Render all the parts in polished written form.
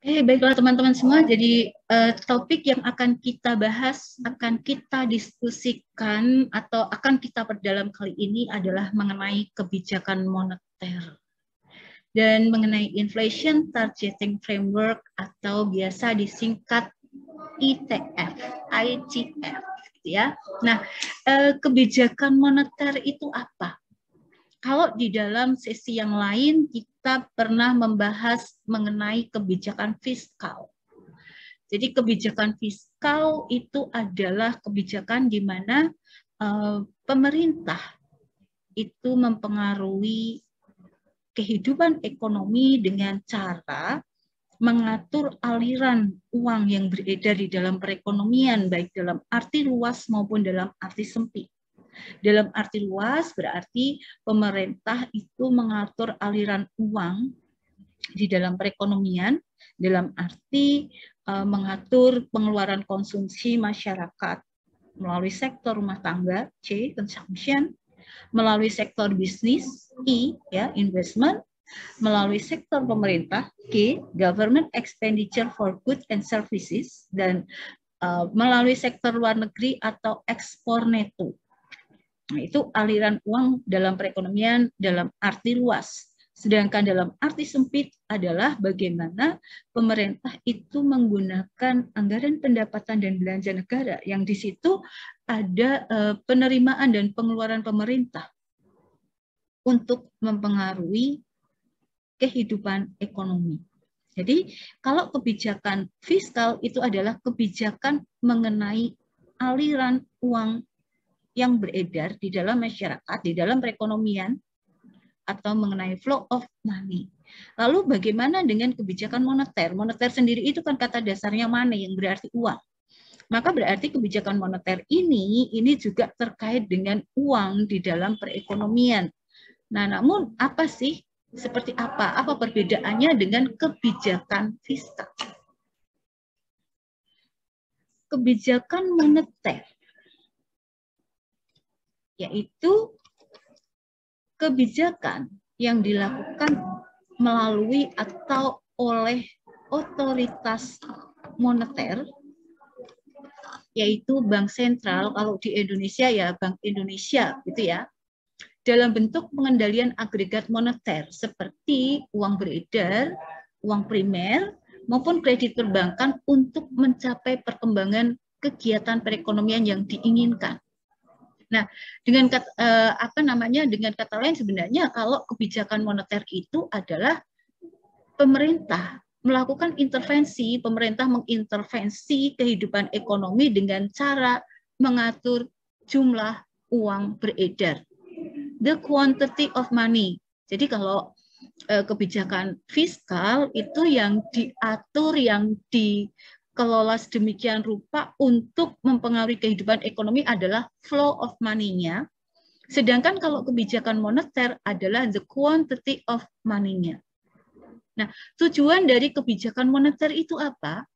Baiklah teman-teman semua, jadi topik yang akan kita bahas, akan kita diskusikan atau akan kita perdalam kali ini adalah mengenai kebijakan moneter dan mengenai Inflation Targeting Framework atau biasa disingkat ITF, gitu ya. Nah, kebijakan moneter itu apa? Kalau di dalam sesi yang lain kita pernah membahas mengenai kebijakan fiskal. Jadi kebijakan fiskal itu adalah kebijakan di mana pemerintah itu mempengaruhi kehidupan ekonomi dengan cara mengatur aliran uang yang beredar di dalam perekonomian, baik dalam arti luas maupun dalam arti sempit. Dalam arti luas berarti pemerintah itu mengatur aliran uang di dalam perekonomian, dalam arti mengatur pengeluaran konsumsi masyarakat melalui sektor rumah tangga, C, consumption, melalui sektor bisnis, I, ya, investment, melalui sektor pemerintah, G, government expenditure for goods and services, dan melalui sektor luar negeri atau ekspor neto. Nah, itu aliran uang dalam perekonomian dalam arti luas. Sedangkan dalam arti sempit adalah bagaimana pemerintah itu menggunakan anggaran pendapatan dan belanja negara yang di situ ada penerimaan dan pengeluaran pemerintah untuk mempengaruhi kehidupan ekonomi. Jadi kalau kebijakan fiskal itu adalah kebijakan mengenai aliran uang yang beredar di dalam masyarakat, di dalam perekonomian, atau mengenai flow of money. Lalu bagaimana dengan kebijakan moneter? Moneter sendiri itu kan kata dasarnya money yang berarti uang. Maka berarti kebijakan moneter ini juga terkait dengan uang di dalam perekonomian. Nah, namun apa sih? Seperti apa? Apa perbedaannya dengan kebijakan fiskal? Kebijakan moneter yaitu kebijakan yang dilakukan melalui atau oleh otoritas moneter, yaitu Bank Sentral, kalau di Indonesia ya Bank Indonesia gitu ya, dalam bentuk pengendalian agregat moneter seperti uang beredar, uang primer, maupun kredit perbankan untuk mencapai perkembangan kegiatan perekonomian yang diinginkan. Nah, dengan dengan kata lain sebenarnya kalau kebijakan moneter itu adalah pemerintah melakukan intervensi, pemerintah mengintervensi kehidupan ekonomi dengan cara mengatur jumlah uang beredar. The quantity of money. Jadi kalau kebijakan fiskal itu yang diatur, yang dikelola sedemikian rupa untuk mempengaruhi kehidupan ekonomi adalah flow of money-nya. Sedangkan kalau kebijakan moneter adalah the quantity of money-nya. Nah, tujuan dari kebijakan moneter itu apa?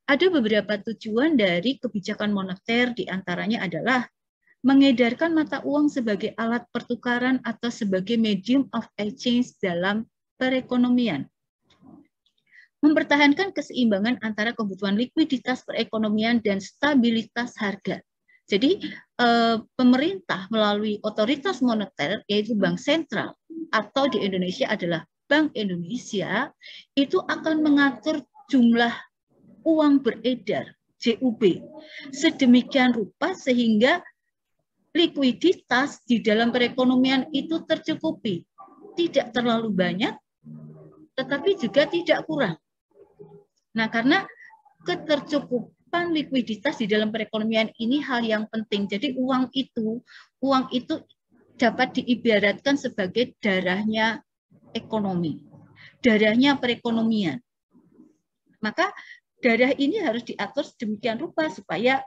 Ada beberapa tujuan dari kebijakan moneter, diantaranya adalah mengedarkan mata uang sebagai alat pertukaran atau sebagai medium of exchange dalam perekonomian. Mempertahankan keseimbangan antara kebutuhan likuiditas perekonomian dan stabilitas harga. Jadi pemerintah melalui otoritas moneter yaitu Bank Sentral atau di Indonesia adalah Bank Indonesia itu akan mengatur jumlah uang beredar JUB sedemikian rupa sehingga likuiditas di dalam perekonomian itu tercukupi, tidak terlalu banyak tetapi juga tidak kurang. Nah, karena ketercukupan likuiditas di dalam perekonomian ini hal yang penting. Jadi uang itu dapat diibaratkan sebagai darahnya ekonomi, darahnya perekonomian. Maka darah ini harus diatur sedemikian rupa supaya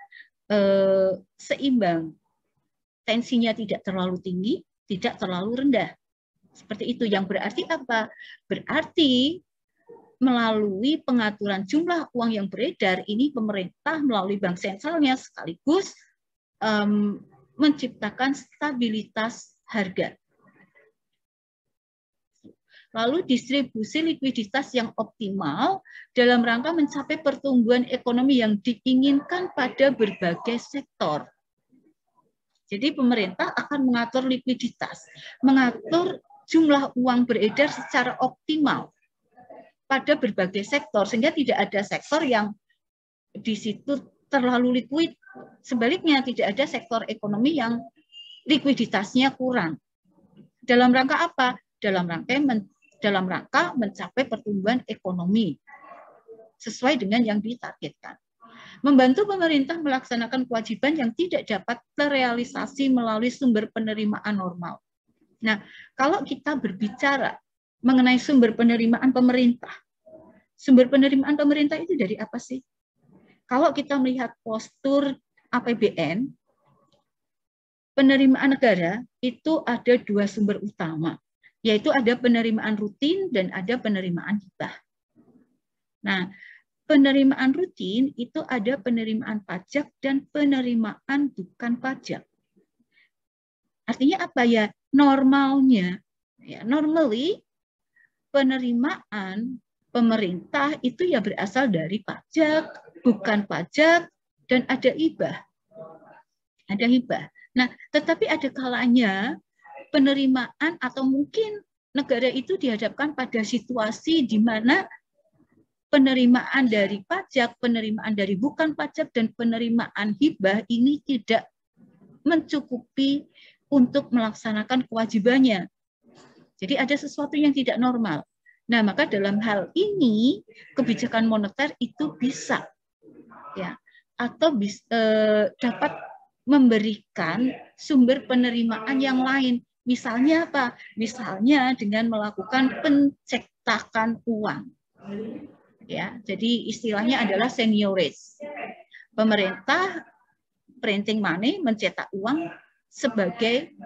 seimbang, tensinya tidak terlalu tinggi, tidak terlalu rendah. Seperti itu. Yang berarti apa? Berarti melalui pengaturan jumlah uang yang beredar ini pemerintah melalui bank sentralnya sekaligus menciptakan stabilitas harga. lalu distribusi likuiditas yang optimal dalam rangka mencapai pertumbuhan ekonomi yang diinginkan pada berbagai sektor. Jadi pemerintah akan mengatur likuiditas, mengatur jumlah uang beredar secara optimal pada berbagai sektor, sehingga tidak ada sektor yang di situ terlalu likuid. Sebaliknya, tidak ada sektor ekonomi yang likuiditasnya kurang. Dalam rangka apa? Dalam rangka mencapai pertumbuhan ekonomi sesuai dengan yang ditargetkan. Membantu pemerintah melaksanakan kewajiban yang tidak dapat terrealisasi melalui sumber penerimaan normal. Nah, kalau kita berbicara mengenai sumber penerimaan pemerintah itu dari apa sih? Kalau kita melihat postur APBN, penerimaan negara itu ada dua sumber utama, yaitu ada penerimaan rutin dan ada penerimaan hibah. Nah, penerimaan rutin itu ada penerimaan pajak dan penerimaan bukan pajak. Artinya apa ya? Normalnya, ya, normally penerimaan pemerintah itu ya berasal dari pajak, bukan pajak, dan ada hibah. Ada hibah. Nah, tetapi ada kalanya penerimaan atau mungkin negara itu dihadapkan pada situasi di mana penerimaan dari pajak, penerimaan dari bukan pajak, dan penerimaan hibah ini tidak mencukupi untuk melaksanakan kewajibannya. Jadi ada sesuatu yang tidak normal. Nah, maka dalam hal ini kebijakan moneter itu bisa, ya, atau dapat memberikan sumber penerimaan yang lain. Misalnya apa? Misalnya dengan melakukan pencetakan uang. Ya, jadi istilahnya adalah seigniorage. Pemerintah printing money, mencetak uang sebagai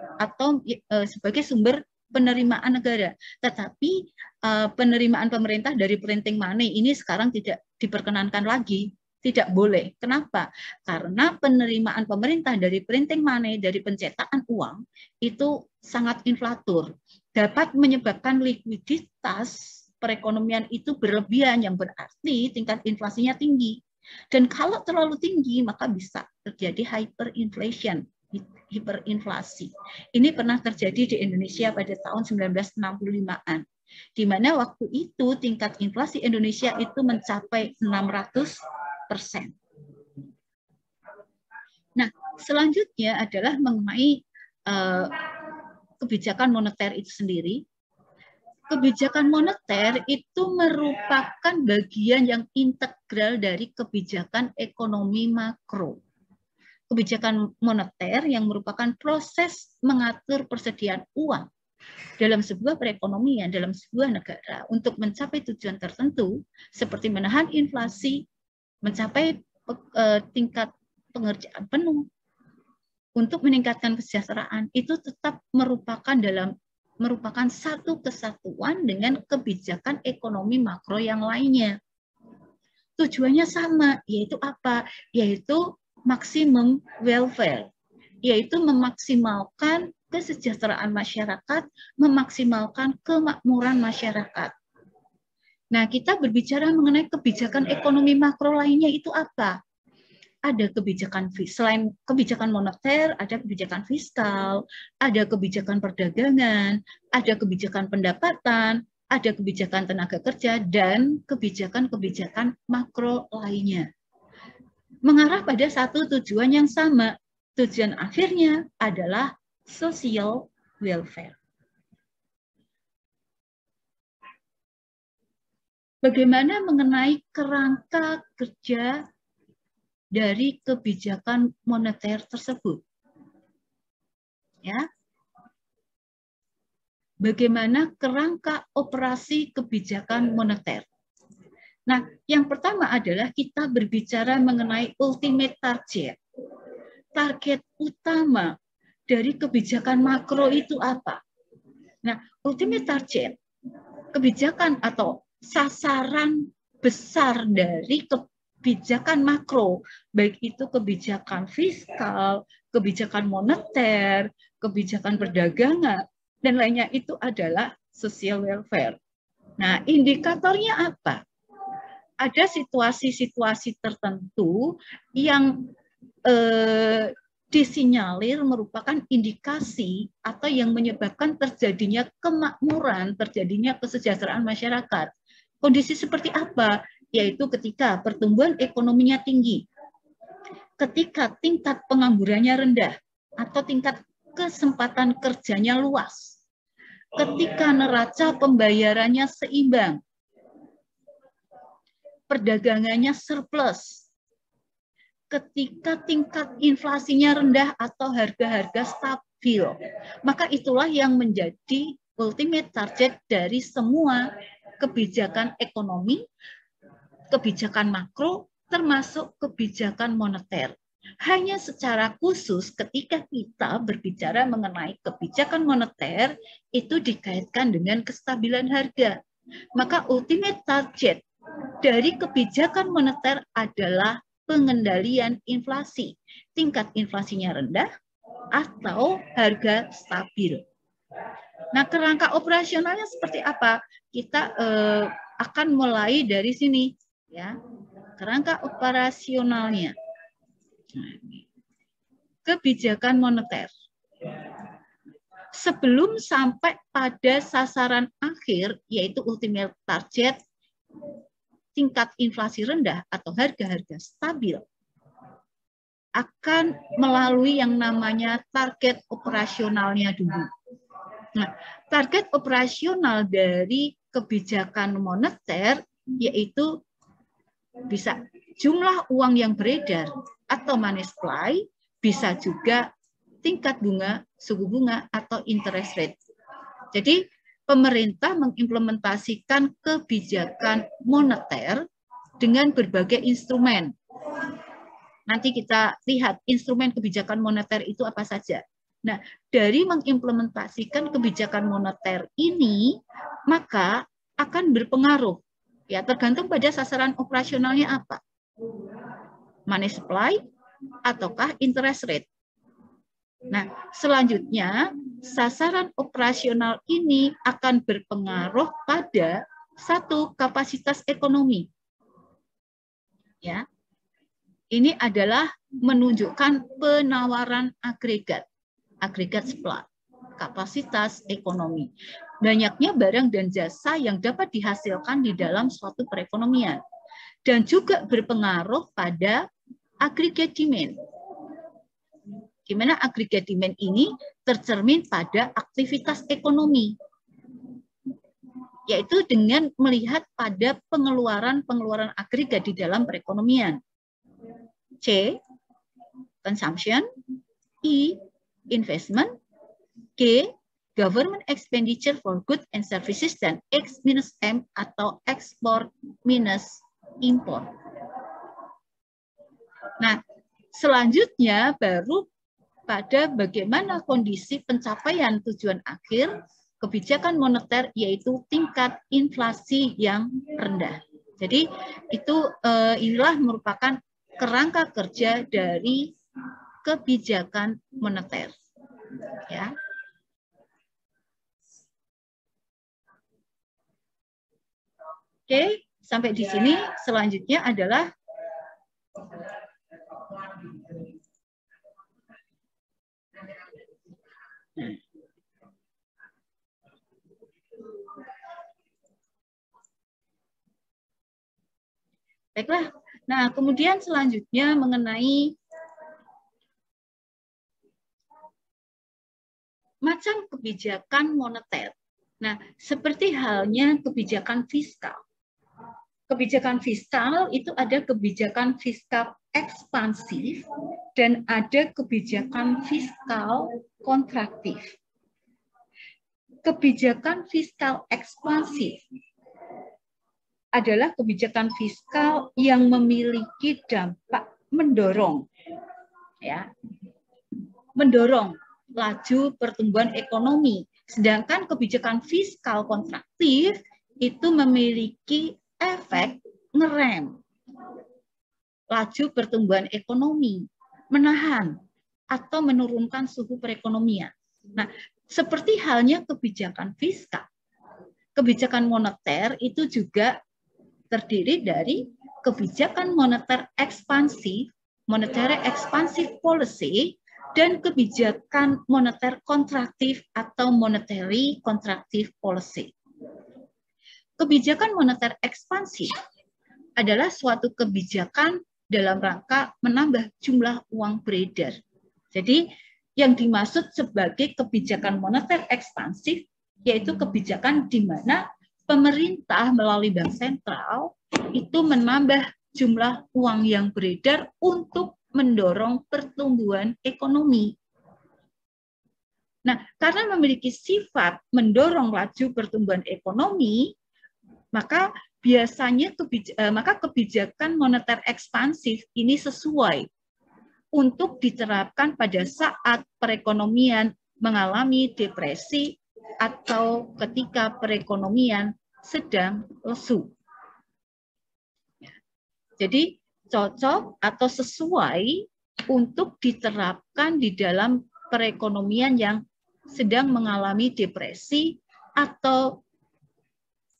sebagai sumber penerimaan negara. Tetapi penerimaan pemerintah dari printing money ini sekarang tidak diperkenankan lagi. Tidak boleh. Kenapa? Karena penerimaan pemerintah dari printing money, dari pencetakan uang, itu sangat inflator. Dapat menyebabkan likuiditas perekonomian itu berlebihan, yang berarti tingkat inflasinya tinggi. Dan kalau terlalu tinggi, maka bisa terjadi hyperinflation, hiperinflasi. Ini pernah terjadi di Indonesia pada tahun 1965-an. Di mana waktu itu tingkat inflasi Indonesia itu mencapai 600%. Nah, selanjutnya adalah mengenai kebijakan moneter itu sendiri. Kebijakan moneter itu merupakan bagian yang integral dari kebijakan ekonomi makro. Kebijakan moneter yang merupakan proses mengatur persediaan uang dalam sebuah perekonomian, dalam sebuah negara untuk mencapai tujuan tertentu seperti menahan inflasi, mencapai tingkat pengerjaan penuh, untuk meningkatkan kesejahteraan, itu tetap merupakan satu kesatuan dengan kebijakan ekonomi makro yang lainnya. Tujuannya sama, yaitu apa? Yaitu maksimum welfare, yaitu memaksimalkan kesejahteraan masyarakat, memaksimalkan kemakmuran masyarakat. Nah, kita berbicara mengenai kebijakan ekonomi makro lainnya itu apa? Ada kebijakan, selain kebijakan moneter, ada kebijakan fiskal, ada kebijakan perdagangan, ada kebijakan pendapatan, ada kebijakan tenaga kerja, dan kebijakan-kebijakan makro lainnya. Mengarah pada satu tujuan yang sama. Tujuan akhirnya adalah social welfare. Bagaimana mengenai kerangka kerja dari kebijakan moneter tersebut? Ya. Bagaimana kerangka operasi kebijakan moneter? Nah, yang pertama adalah kita berbicara mengenai ultimate target. Target utama dari kebijakan makro itu apa? Nah, ultimate target, kebijakan atau sasaran besar dari kebijakan makro, baik itu kebijakan fiskal, kebijakan moneter, kebijakan perdagangan, dan lainnya, itu adalah social welfare. Nah, indikatornya apa? Ada situasi-situasi tertentu yang disinyalir merupakan indikasi atau yang menyebabkan terjadinya kemakmuran, terjadinya kesejahteraan masyarakat. Kondisi seperti apa? Yaitu ketika pertumbuhan ekonominya tinggi, ketika tingkat penganggurannya rendah, atau tingkat kesempatan kerjanya luas, ketika neraca pembayarannya seimbang, perdagangannya surplus, ketika tingkat inflasinya rendah atau harga-harga stabil, maka itulah yang menjadi ultimate target dari semua kebijakan ekonomi, kebijakan makro, termasuk kebijakan moneter. Hanya secara khusus ketika kita berbicara mengenai kebijakan moneter, itu dikaitkan dengan kestabilan harga. Maka ultimate target dari kebijakan moneter adalah pengendalian inflasi. Tingkat inflasinya rendah atau harga stabil. Nah, kerangka operasionalnya seperti apa? Kita akan mulai dari sini, ya. Kerangka operasionalnya. Kebijakan moneter. Sebelum sampai pada sasaran akhir, yaitu ultimate target, tingkat inflasi rendah atau harga-harga stabil, akan melalui yang namanya target operasionalnya dulu. Nah, target operasional dari kebijakan moneter yaitu bisa jumlah uang yang beredar atau money supply, bisa juga tingkat bunga, suku bunga, atau interest rate. Jadi, pemerintah mengimplementasikan kebijakan moneter dengan berbagai instrumen. Nanti kita lihat instrumen kebijakan moneter itu apa saja. Nah, dari mengimplementasikan kebijakan moneter ini, maka akan berpengaruh, ya tergantung pada sasaran operasionalnya apa. Money supply ataukah interest rate. Nah, selanjutnya sasaran operasional ini akan berpengaruh pada satu, kapasitas ekonomi. Ya. Ini adalah menunjukkan penawaran agregat supply, kapasitas ekonomi. Banyaknya barang dan jasa yang dapat dihasilkan di dalam suatu perekonomian. Dan juga berpengaruh pada aggregate demand. Di mana aggregate demand ini tercermin pada aktivitas ekonomi. Yaitu dengan melihat pada pengeluaran agregat di dalam perekonomian. C, consumption. E, investment. G, government expenditure for goods and services, dan X minus M atau export minus import. Nah, selanjutnya baru pada bagaimana kondisi pencapaian tujuan akhir kebijakan moneter, yaitu tingkat inflasi yang rendah. Jadi itu inilah merupakan kerangka kerja dari kebijakan moneter. Ya. Oke, sampai di sini. Selanjutnya adalah baiklah. Nah, kemudian selanjutnya mengenai macam kebijakan moneter. Nah, seperti halnya kebijakan fiskal. Kebijakan fiskal itu ada kebijakan fiskal ekspansif dan ada kebijakan fiskal kontraktif. Kebijakan fiskal ekspansif adalah kebijakan fiskal yang memiliki dampak mendorong, ya, mendorong laju pertumbuhan ekonomi. Sedangkan kebijakan fiskal kontraktif itu memiliki efek ngerem laju pertumbuhan ekonomi, menahan atau menurunkan suhu perekonomian. Nah, seperti halnya kebijakan fiskal. Kebijakan moneter itu juga terdiri dari kebijakan moneter ekspansif, monetary expansive policy, dan kebijakan moneter kontraktif atau monetary contractive policy. Kebijakan moneter ekspansif adalah suatu kebijakan dalam rangka menambah jumlah uang beredar. Jadi yang dimaksud sebagai kebijakan moneter ekspansif yaitu kebijakan di mana pemerintah melalui bank sentral itu menambah jumlah uang yang beredar untuk mendorong pertumbuhan ekonomi. Nah, karena memiliki sifat mendorong laju pertumbuhan ekonomi, maka biasanya kebijakan moneter ekspansif ini sesuai untuk diterapkan pada saat perekonomian mengalami depresi atau ketika perekonomian sedang lesu. Jadi cocok atau sesuai untuk diterapkan di dalam perekonomian yang sedang mengalami depresi atau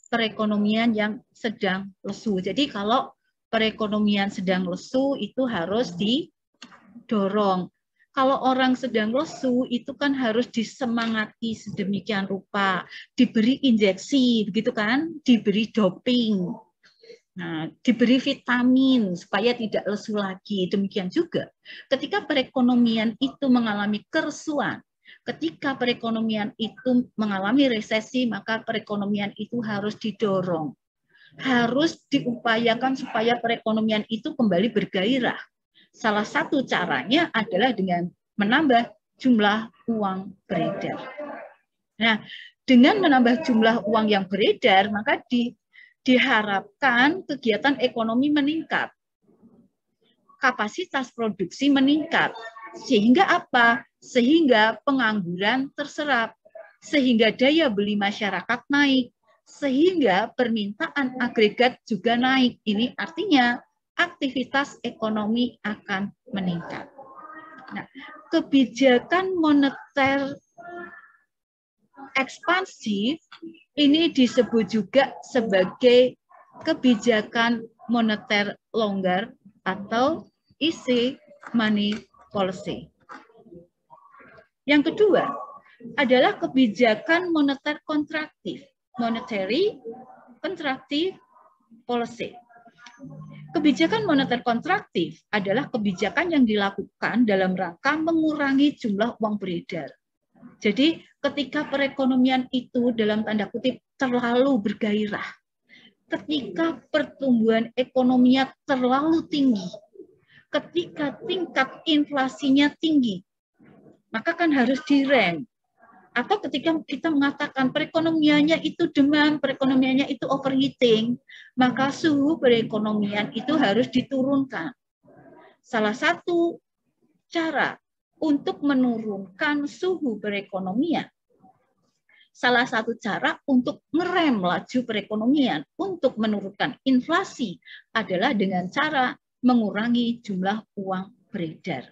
perekonomian yang sedang lesu. Jadi kalau perekonomian sedang lesu itu harus didorong. Kalau orang sedang lesu itu kan harus disemangati sedemikian rupa, diberi injeksi, begitu kan, diberi doping, nah, diberi vitamin supaya tidak lesu lagi. Demikian juga ketika perekonomian itu mengalami kerusuhan, ketika perekonomian itu mengalami resesi, maka perekonomian itu harus didorong, harus diupayakan supaya perekonomian itu kembali bergairah. Salah satu caranya adalah dengan menambah jumlah uang beredar. Nah, dengan menambah jumlah uang yang beredar, maka diharapkan kegiatan ekonomi meningkat, kapasitas produksi meningkat, sehingga apa? Sehingga pengangguran terserap, sehingga daya beli masyarakat naik, sehingga permintaan agregat juga naik. Ini artinya aktivitas ekonomi akan meningkat. Nah, kebijakan moneter ekspansif ini disebut juga sebagai kebijakan moneter longgar atau easy money policy. Yang kedua adalah kebijakan moneter kontraktif, monetary contractive policy. Kebijakan moneter kontraktif adalah kebijakan yang dilakukan dalam rangka mengurangi jumlah uang beredar. Jadi ketika perekonomian itu dalam tanda kutip terlalu bergairah, ketika pertumbuhan ekonominya terlalu tinggi, ketika tingkat inflasinya tinggi, maka kan harus direm. Atau ketika kita mengatakan perekonomiannya itu demam, perekonomiannya itu overheating, maka suhu perekonomian itu harus diturunkan. Salah satu cara untuk menurunkan suhu perekonomian, salah satu cara untuk ngerem laju perekonomian, untuk menurunkan inflasi adalah dengan cara mengurangi jumlah uang beredar.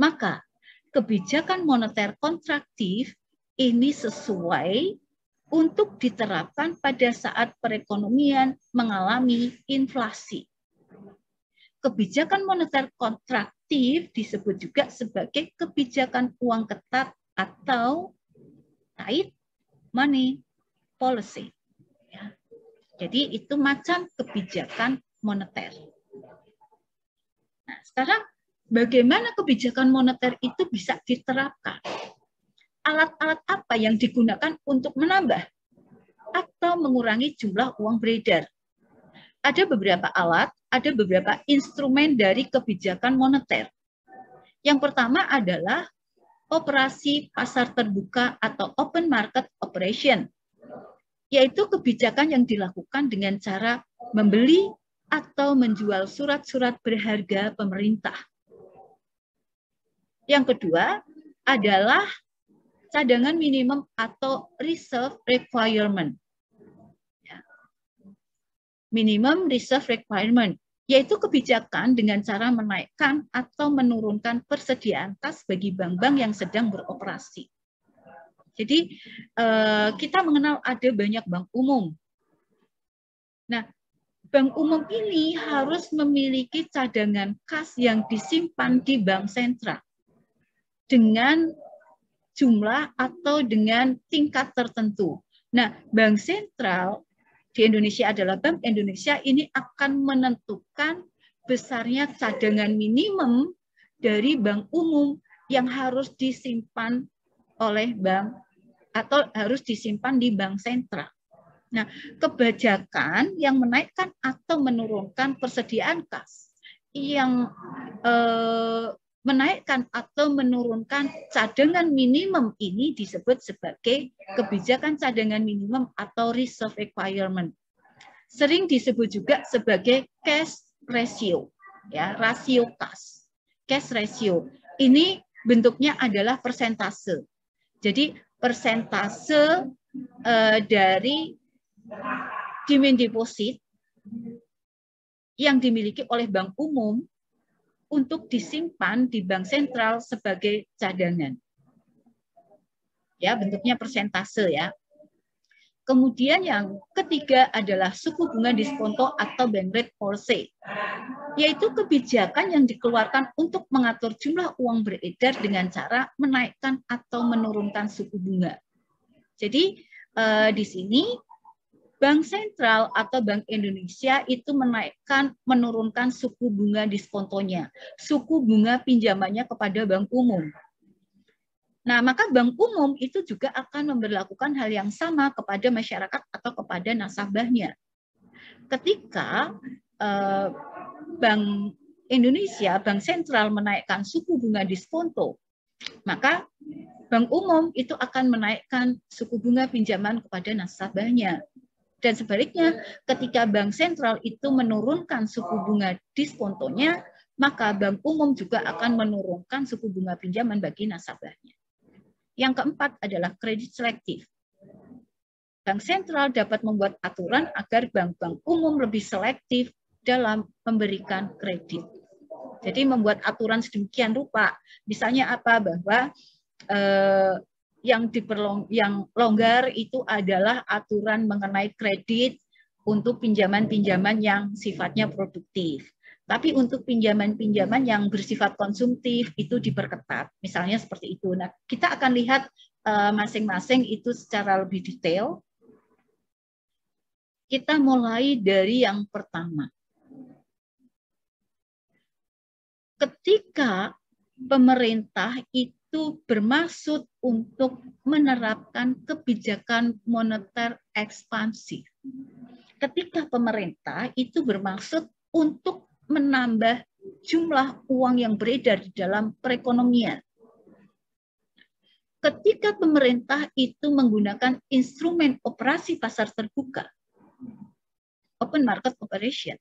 Maka kebijakan moneter kontraktif ini sesuai untuk diterapkan pada saat perekonomian mengalami inflasi. Kebijakan moneter kontraktif disebut juga sebagai kebijakan uang ketat atau tight money policy. Ya. Jadi itu macam kebijakan moneter. Nah, sekarang bagaimana kebijakan moneter itu bisa diterapkan? Alat-alat apa yang digunakan untuk menambah atau mengurangi jumlah uang beredar? Ada beberapa alat, ada beberapa instrumen dari kebijakan moneter. Yang pertama adalah operasi pasar terbuka atau open market operation, yaitu kebijakan yang dilakukan dengan cara membeli atau menjual surat-surat berharga pemerintah. Yang kedua adalah cadangan minimum atau reserve requirement. Minimum reserve requirement, yaitu kebijakan dengan cara menaikkan atau menurunkan persediaan kas bagi bank-bank yang sedang beroperasi. Jadi kita mengenal ada banyak bank umum. Nah, bank umum ini harus memiliki cadangan kas yang disimpan di bank sentral dengan jumlah atau dengan tingkat tertentu. Nah, bank sentral di Indonesia adalah Bank Indonesia ini akan menentukan besarnya cadangan minimum dari bank umum yang harus disimpan oleh bank atau harus disimpan di bank sentral. Nah, kebijakan yang menaikkan atau menurunkan persediaan kas yang menaikkan atau menurunkan cadangan minimum ini disebut sebagai kebijakan cadangan minimum atau reserve requirement. Sering disebut juga sebagai cash ratio, ya, rasio kas. Cash ratio ini bentuknya adalah persentase. Jadi persentase dari demand deposit yang dimiliki oleh bank umum untuk disimpan di bank sentral sebagai cadangan. Ya, bentuknya persentase ya. Kemudian yang ketiga adalah suku bunga diskonto atau bank rate policy, yaitu kebijakan yang dikeluarkan untuk mengatur jumlah uang beredar dengan cara menaikkan atau menurunkan suku bunga. Jadi di sini Bank Sentral atau Bank Indonesia itu menaikkan, menurunkan suku bunga diskontonya, suku bunga pinjamannya kepada bank umum. Nah, maka bank umum itu juga akan memberlakukan hal yang sama kepada masyarakat atau kepada nasabahnya. Ketika Bank Indonesia, Bank Sentral menaikkan suku bunga diskonto, maka bank umum itu akan menaikkan suku bunga pinjaman kepada nasabahnya. Dan sebaliknya, ketika bank sentral itu menurunkan suku bunga diskontonya, maka bank umum juga akan menurunkan suku bunga pinjaman bagi nasabahnya. Yang keempat adalah kredit selektif. Bank sentral dapat membuat aturan agar bank-bank umum lebih selektif dalam memberikan kredit. Jadi membuat aturan sedemikian rupa. Misalnya apa? Bahwa yang longgar itu adalah aturan mengenai kredit untuk pinjaman-pinjaman yang sifatnya produktif. Tapi untuk pinjaman-pinjaman yang bersifat konsumtif itu diperketat. Misalnya seperti itu. Nah, kita akan lihat masing-masing itu secara lebih detail. Kita mulai dari yang pertama. Ketika pemerintah itu bermaksud untuk menerapkan kebijakan moneter ekspansif. Ketika pemerintah itu bermaksud untuk menambah jumlah uang yang beredar di dalam perekonomian. Ketika pemerintah itu menggunakan instrumen operasi pasar terbuka, open market operation,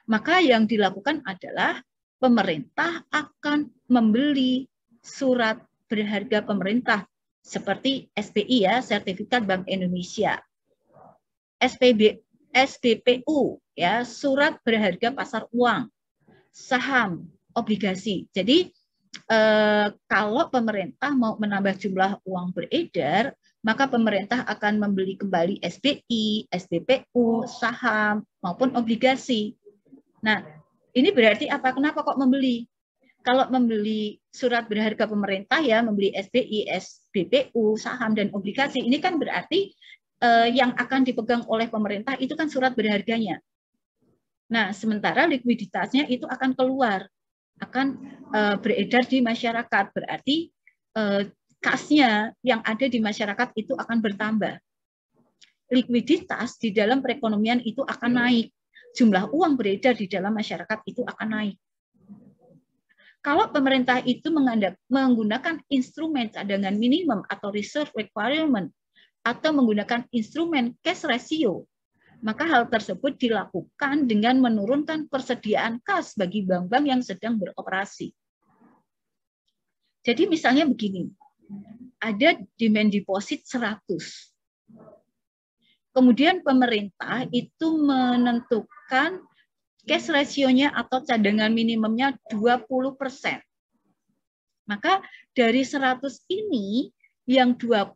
maka yang dilakukan adalah pemerintah akan membeli surat berharga pemerintah seperti SBI ya, Sertifikat Bank Indonesia, SBPU ya, surat berharga pasar uang, saham, obligasi. Jadi kalau pemerintah mau menambah jumlah uang beredar, maka pemerintah akan membeli kembali SBI, SBPU, saham maupun obligasi. Nah, ini berarti apa? Kenapa kok membeli? Kalau membeli surat berharga pemerintah ya, membeli SBI, SBPU, saham dan obligasi, ini kan berarti yang akan dipegang oleh pemerintah itu kan surat berharganya. Nah, sementara likuiditasnya itu akan keluar, akan beredar di masyarakat. Berarti kasnya yang ada di masyarakat itu akan bertambah. Likuiditas di dalam perekonomian itu akan naik. Jumlah uang beredar di dalam masyarakat itu akan naik. Kalau pemerintah itu menggunakan instrumen cadangan minimum atau reserve requirement atau menggunakan instrumen cash ratio, maka hal tersebut dilakukan dengan menurunkan persediaan kas bagi bank-bank yang sedang beroperasi. Jadi misalnya begini, ada demand deposit 100. Kemudian pemerintah itu menentukan cash ratio-nya atau cadangan minimumnya 20%. Maka dari 100 ini yang 20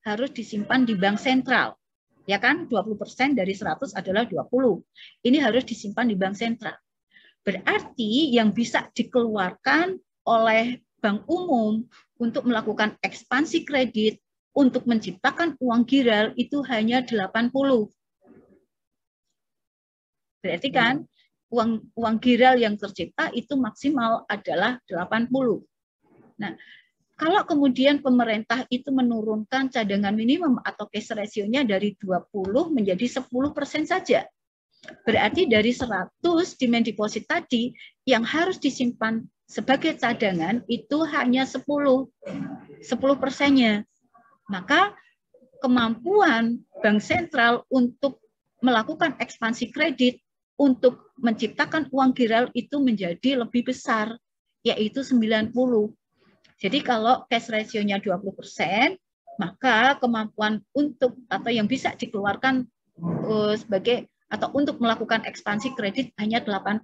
harus disimpan di bank sentral. Ya kan, 20% dari 100 adalah 20. Ini harus disimpan di bank sentral. Berarti yang bisa dikeluarkan oleh bank umum untuk melakukan ekspansi kredit untuk menciptakan uang giral itu hanya 80. Berarti kan uang giral yang tercipta itu maksimal adalah 80. Nah, kalau kemudian pemerintah itu menurunkan cadangan minimum atau cash ratio-nya dari 20 menjadi 10% saja. Berarti dari 100 demand deposit tadi yang harus disimpan sebagai cadangan itu hanya 10%-nya. Maka kemampuan bank sentral untuk melakukan ekspansi kredit untuk menciptakan uang giral itu menjadi lebih besar, yaitu 90. Jadi kalau cash ratio-nya 20%, maka kemampuan untuk atau yang bisa dikeluarkan sebagai atau untuk melakukan ekspansi kredit hanya 80.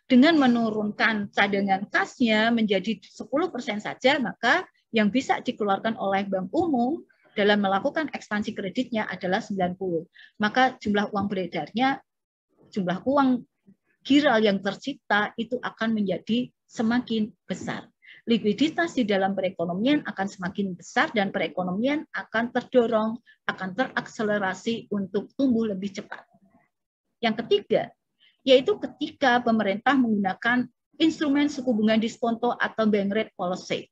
Dengan menurunkan cadangan kasnya menjadi 10% saja, maka yang bisa dikeluarkan oleh bank umum dalam melakukan ekspansi kreditnya adalah 90. Maka jumlah uang beredarnya, jumlah uang giral yang tercipta itu akan menjadi semakin besar. Likuiditas di dalam perekonomian akan semakin besar dan perekonomian akan terdorong, akan terakselerasi untuk tumbuh lebih cepat. Yang ketiga, yaitu ketika pemerintah menggunakan instrumen suku bunga diskonto atau bank rate policy.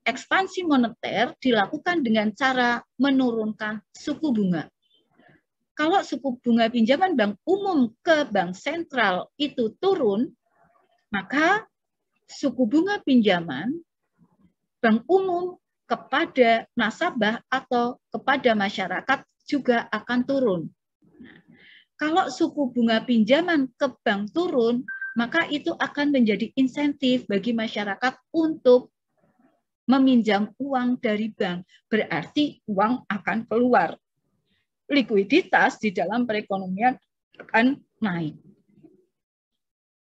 Ekspansi moneter dilakukan dengan cara menurunkan suku bunga. Kalau suku bunga pinjaman bank umum ke bank sentral itu turun, maka suku bunga pinjaman bank umum kepada nasabah atau kepada masyarakat juga akan turun. Kalau suku bunga pinjaman ke bank turun, maka itu akan menjadi insentif bagi masyarakat untuk meminjam uang dari bank, berarti uang akan keluar. Likuiditas di dalam perekonomian akan naik.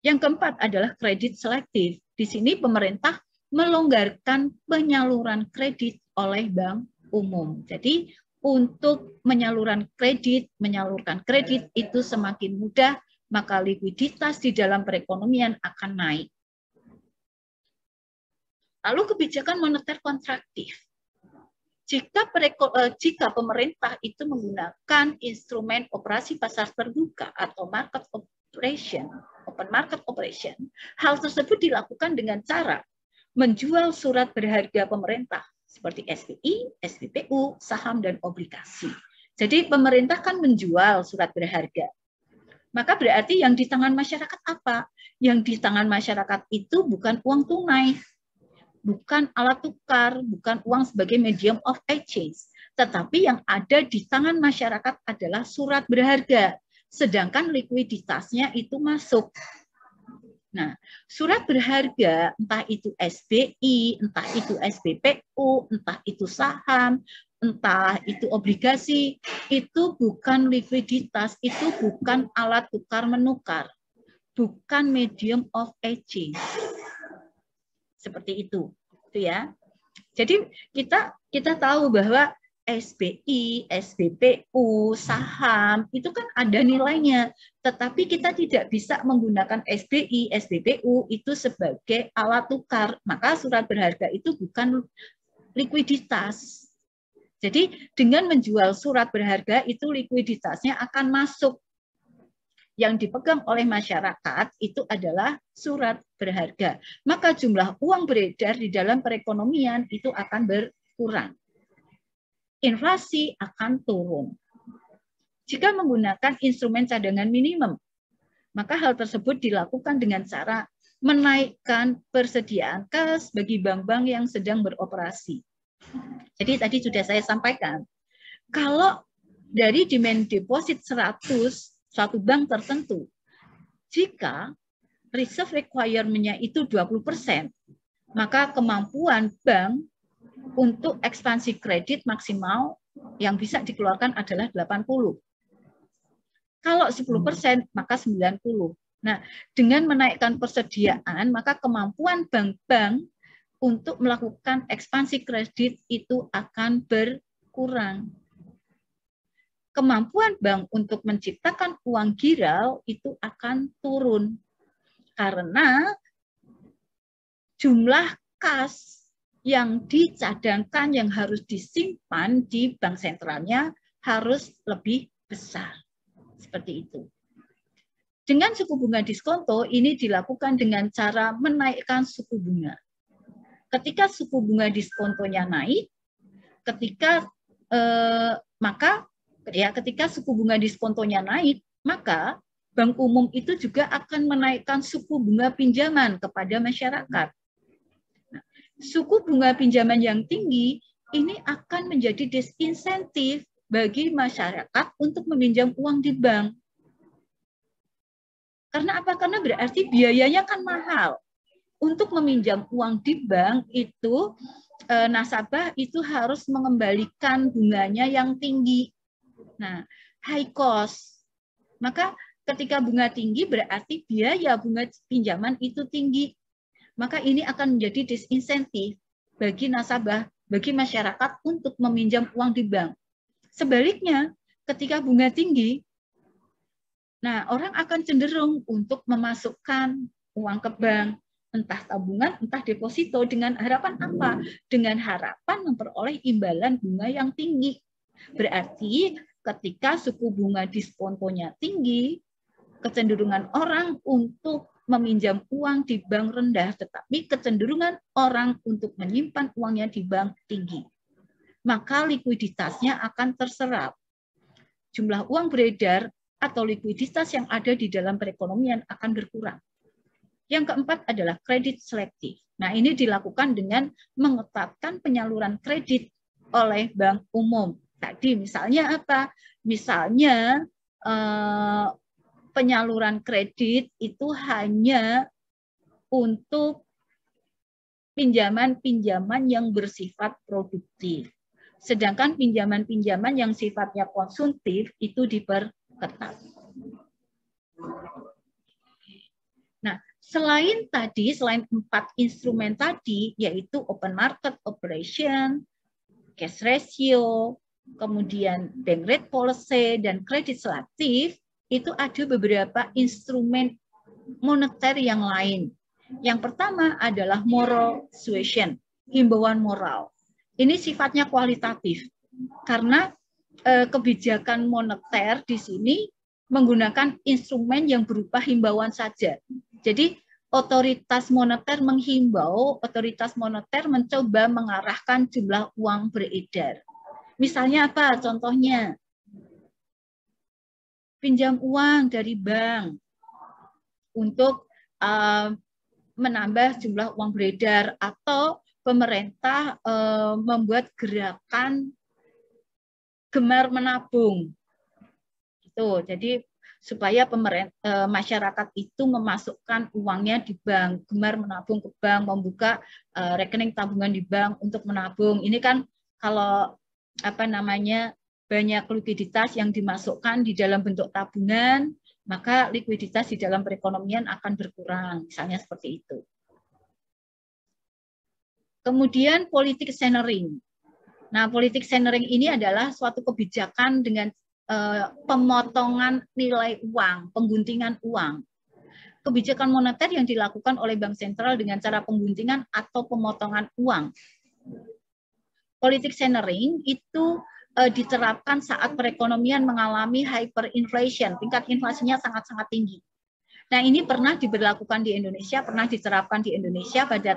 Yang keempat adalah kredit selektif. Di sini pemerintah melonggarkan penyaluran kredit oleh bank umum. Jadi untuk menyalurkan kredit itu semakin mudah, maka likuiditas di dalam perekonomian akan naik. Lalu kebijakan moneter kontraktif. Jika pemerintah itu menggunakan instrumen operasi pasar terbuka atau market operation, open market operation, hal tersebut dilakukan dengan cara menjual surat berharga pemerintah seperti SPI, SPPU, saham, dan obligasi. Jadi pemerintah kan menjual surat berharga. Maka berarti yang di tangan masyarakat apa? Yang di tangan masyarakat itu bukan uang tunai, bukan alat tukar, bukan uang sebagai medium of exchange, tetapi yang ada di tangan masyarakat adalah surat berharga, sedangkan likuiditasnya itu masuk. Nah, surat berharga, entah itu SBI, entah itu SBPU, entah itu saham, entah itu obligasi, itu bukan likuiditas, itu bukan alat tukar menukar, bukan medium of exchange. Seperti itu ya. Jadi kita tahu bahwa SBI, SBPU, saham itu kan ada nilainya, tetapi kita tidak bisa menggunakan SBI, SBPU itu sebagai alat tukar. Maka surat berharga itu bukan likuiditas. Jadi dengan menjual surat berharga itu likuiditasnya akan masuk. Yang dipegang oleh masyarakat itu adalah surat berharga. Maka jumlah uang beredar di dalam perekonomian itu akan berkurang. Inflasi akan turun. Jika menggunakan instrumen cadangan minimum, maka hal tersebut dilakukan dengan cara menaikkan persediaan kas bagi bank-bank yang sedang beroperasi. Jadi tadi sudah saya sampaikan, kalau dari demand deposit 100 suatu bank tertentu, jika reserve requirement-nya itu 20%, maka kemampuan bank untuk ekspansi kredit maksimal yang bisa dikeluarkan adalah 80. Kalau 10%, maka 90. Nah, dengan menaikkan persediaan, maka kemampuan bank-bank untuk melakukan ekspansi kredit itu akan berkurang. Kemampuan bank untuk menciptakan uang giral itu akan turun karena jumlah kas yang dicadangkan, yang harus disimpan di bank sentralnya harus lebih besar. Seperti itu. Dengan suku bunga diskonto ini dilakukan dengan cara menaikkan suku bunga. Ketika suku bunga diskontonya naik, ketika suku bunga diskontonya naik, maka Bank Umum itu juga akan menaikkan suku bunga pinjaman kepada masyarakat. Nah, suku bunga pinjaman yang tinggi ini akan menjadi disinsentif bagi masyarakat untuk meminjam uang di bank. Karena apa? Karena berarti biayanya kan mahal. Untuk meminjam uang di bank itu nasabah itu harus mengembalikan bunganya yang tinggi. Nah, high cost. Maka ketika bunga tinggi berarti biaya bunga pinjaman itu tinggi. Maka ini akan menjadi disinsentif bagi nasabah, bagi masyarakat untuk meminjam uang di bank. Sebaliknya, ketika bunga tinggi, nah orang akan cenderung untuk memasukkan uang ke bank, entah tabungan, entah deposito, dengan harapan apa? Dengan harapan memperoleh imbalan bunga yang tinggi. Berarti ketika suku bunga diskontonya tinggi, kecenderungan orang untuk meminjam uang di bank rendah, tetapi kecenderungan orang untuk menyimpan uangnya di bank tinggi. Maka likuiditasnya akan terserap. Jumlah uang beredar atau likuiditas yang ada di dalam perekonomian akan berkurang. Yang keempat adalah kredit selektif. Nah, ini dilakukan dengan mengetatkan penyaluran kredit oleh Bank Umum. Tadi misalnya apa? Misalnya penyaluran kredit itu hanya untuk pinjaman-pinjaman yang bersifat produktif. Sedangkan pinjaman-pinjaman yang sifatnya konsumtif itu diperketat. Nah, selain 4 instrumen tadi, yaitu open market operation, cash ratio, kemudian bank rate policy, dan kredit selektif, itu ada beberapa instrumen moneter yang lain. Yang pertama adalah moral suasion, himbauan moral. Ini sifatnya kualitatif, karena kebijakan moneter di sini menggunakan instrumen yang berupa himbauan saja. Jadi otoritas moneter menghimbau, otoritas moneter mencoba mengarahkan jumlah uang beredar. Misalnya apa? Contohnya, pinjam uang dari bank untuk menambah jumlah uang beredar, atau pemerintah membuat gerakan gemar menabung. Itu. Jadi supaya masyarakat itu memasukkan uangnya di bank, gemar menabung ke bank, membuka rekening tabungan di bank untuk menabung. Ini kan kalau banyak likuiditas yang dimasukkan di dalam bentuk tabungan, maka likuiditas di dalam perekonomian akan berkurang, misalnya seperti itu. Kemudian politik centering. Nah, politik centering ini adalah suatu kebijakan dengan pemotongan nilai uang, pengguntingan uang. Kebijakan moneter yang dilakukan oleh Bank Sentral dengan cara pengguntingan atau pemotongan uang. Politik centering itu diterapkan saat perekonomian mengalami hyperinflation, tingkat inflasinya sangat-sangat tinggi. Nah, ini pernah diberlakukan di Indonesia, pernah diterapkan di Indonesia pada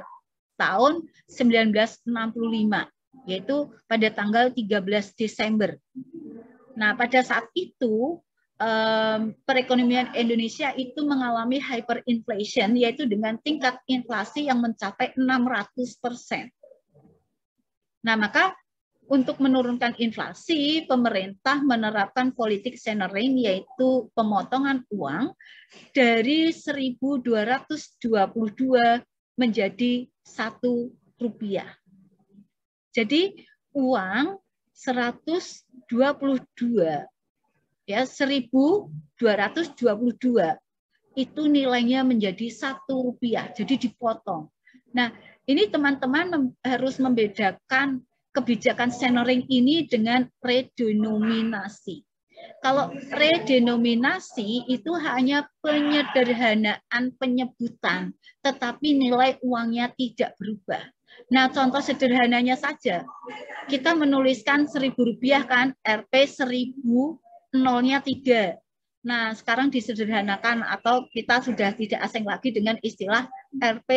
tahun 1965, yaitu pada tanggal 13 Desember. Nah, pada saat itu perekonomian Indonesia itu mengalami hyperinflation, yaitu dengan tingkat inflasi yang mencapai 600%. Nah, maka untuk menurunkan inflasi, pemerintah menerapkan politik centering, yaitu pemotongan uang dari 1.222 menjadi Rp1. Jadi uang 122, ya 1.222 itu nilainya menjadi Rp1, jadi dipotong. Nah, Ini teman-teman harus membedakan kebijakan centering ini dengan redenominasi. Kalau redenominasi itu hanya penyederhanaan penyebutan, tetapi nilai uangnya tidak berubah. Nah, contoh sederhananya saja, kita menuliskan Rp1.000 kan, Rp 1000, nolnya 3. Nah, sekarang disederhanakan atau kita sudah tidak asing lagi dengan istilah Rp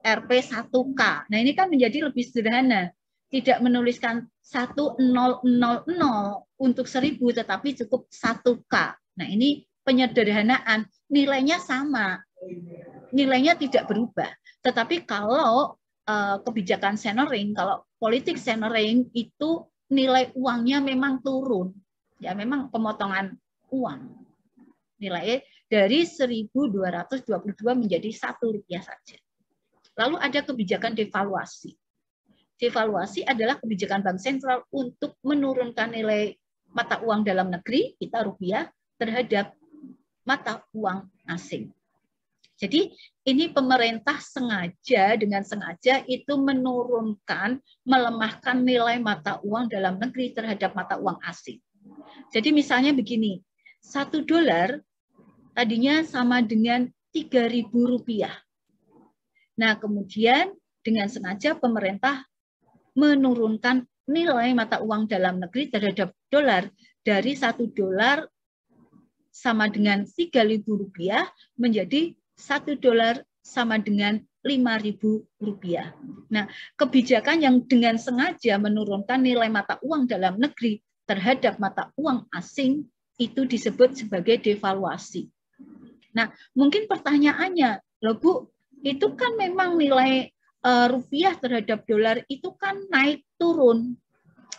1K. Nah, ini kan menjadi lebih sederhana. Tidak menuliskan 1000 untuk 1000, tetapi cukup 1K. Nah, ini penyederhanaan. Nilainya sama. Nilainya tidak berubah. Tetapi kalau kebijakan centering, kalau politik centering itu nilai uangnya memang turun. Ya, memang pemotongan uang. Nilai dari 1.222 menjadi Rp1 saja. Lalu ada kebijakan devaluasi. Devaluasi adalah kebijakan bank sentral untuk menurunkan nilai mata uang dalam negeri, kita rupiah, terhadap mata uang asing. Jadi ini pemerintah dengan sengaja itu menurunkan, melemahkan nilai mata uang dalam negeri terhadap mata uang asing. Jadi misalnya begini, $1 tadinya sama dengan Rp3.000. Nah, kemudian dengan sengaja pemerintah menurunkan nilai mata uang dalam negeri terhadap dolar dari $1 sama dengan Rp3.000 menjadi $1 sama dengan Rp5.000. Nah, kebijakan yang dengan sengaja menurunkan nilai mata uang dalam negeri terhadap mata uang asing itu disebut sebagai devaluasi. Nah, mungkin pertanyaannya, loh Bu, itu kan memang nilai rupiah terhadap dolar itu kan naik turun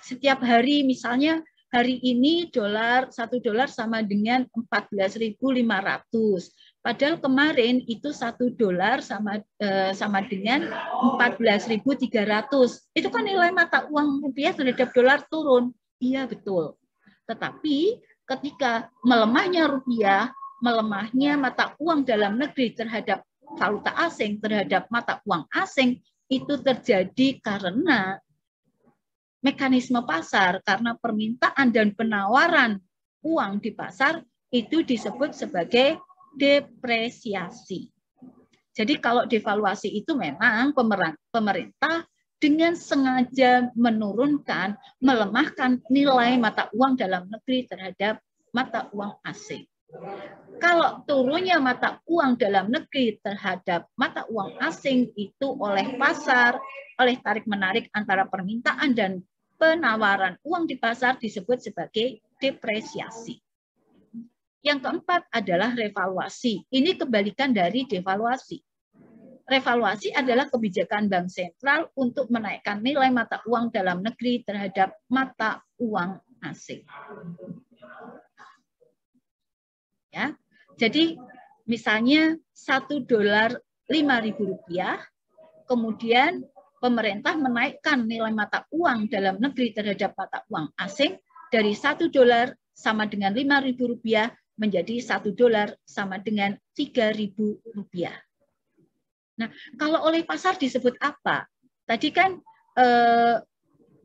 setiap hari. Misalnya hari ini $1 sama dengan 14.500. Padahal kemarin itu $1 sama dengan 14.300. Itu kan nilai mata uang rupiah terhadap dolar turun. Iya, betul. Tetapi ketika melemahnya rupiah, melemahnya mata uang dalam negeri terhadap valuta asing, terhadap mata uang asing, itu terjadi karena mekanisme pasar, karena permintaan dan penawaran uang di pasar itu disebut sebagai depresiasi. Jadi kalau devaluasi itu memang pemerintah dengan sengaja menurunkan, melemahkan nilai mata uang dalam negeri terhadap mata uang asing. Kalau turunnya mata uang dalam negeri terhadap mata uang asing itu oleh pasar, oleh tarik-menarik antara permintaan dan penawaran uang di pasar disebut sebagai depresiasi. Yang keempat adalah revaluasi. Ini kebalikan dari devaluasi. Revaluasi adalah kebijakan bank sentral untuk menaikkan nilai mata uang dalam negeri terhadap mata uang asing. Ya, jadi misalnya $1 Rp5.000, kemudian pemerintah menaikkan nilai mata uang dalam negeri terhadap mata uang asing dari $1 sama dengan Rp5.000 menjadi $1 sama dengan Rp3.000. Nah, kalau oleh pasar disebut apa? Tadi kan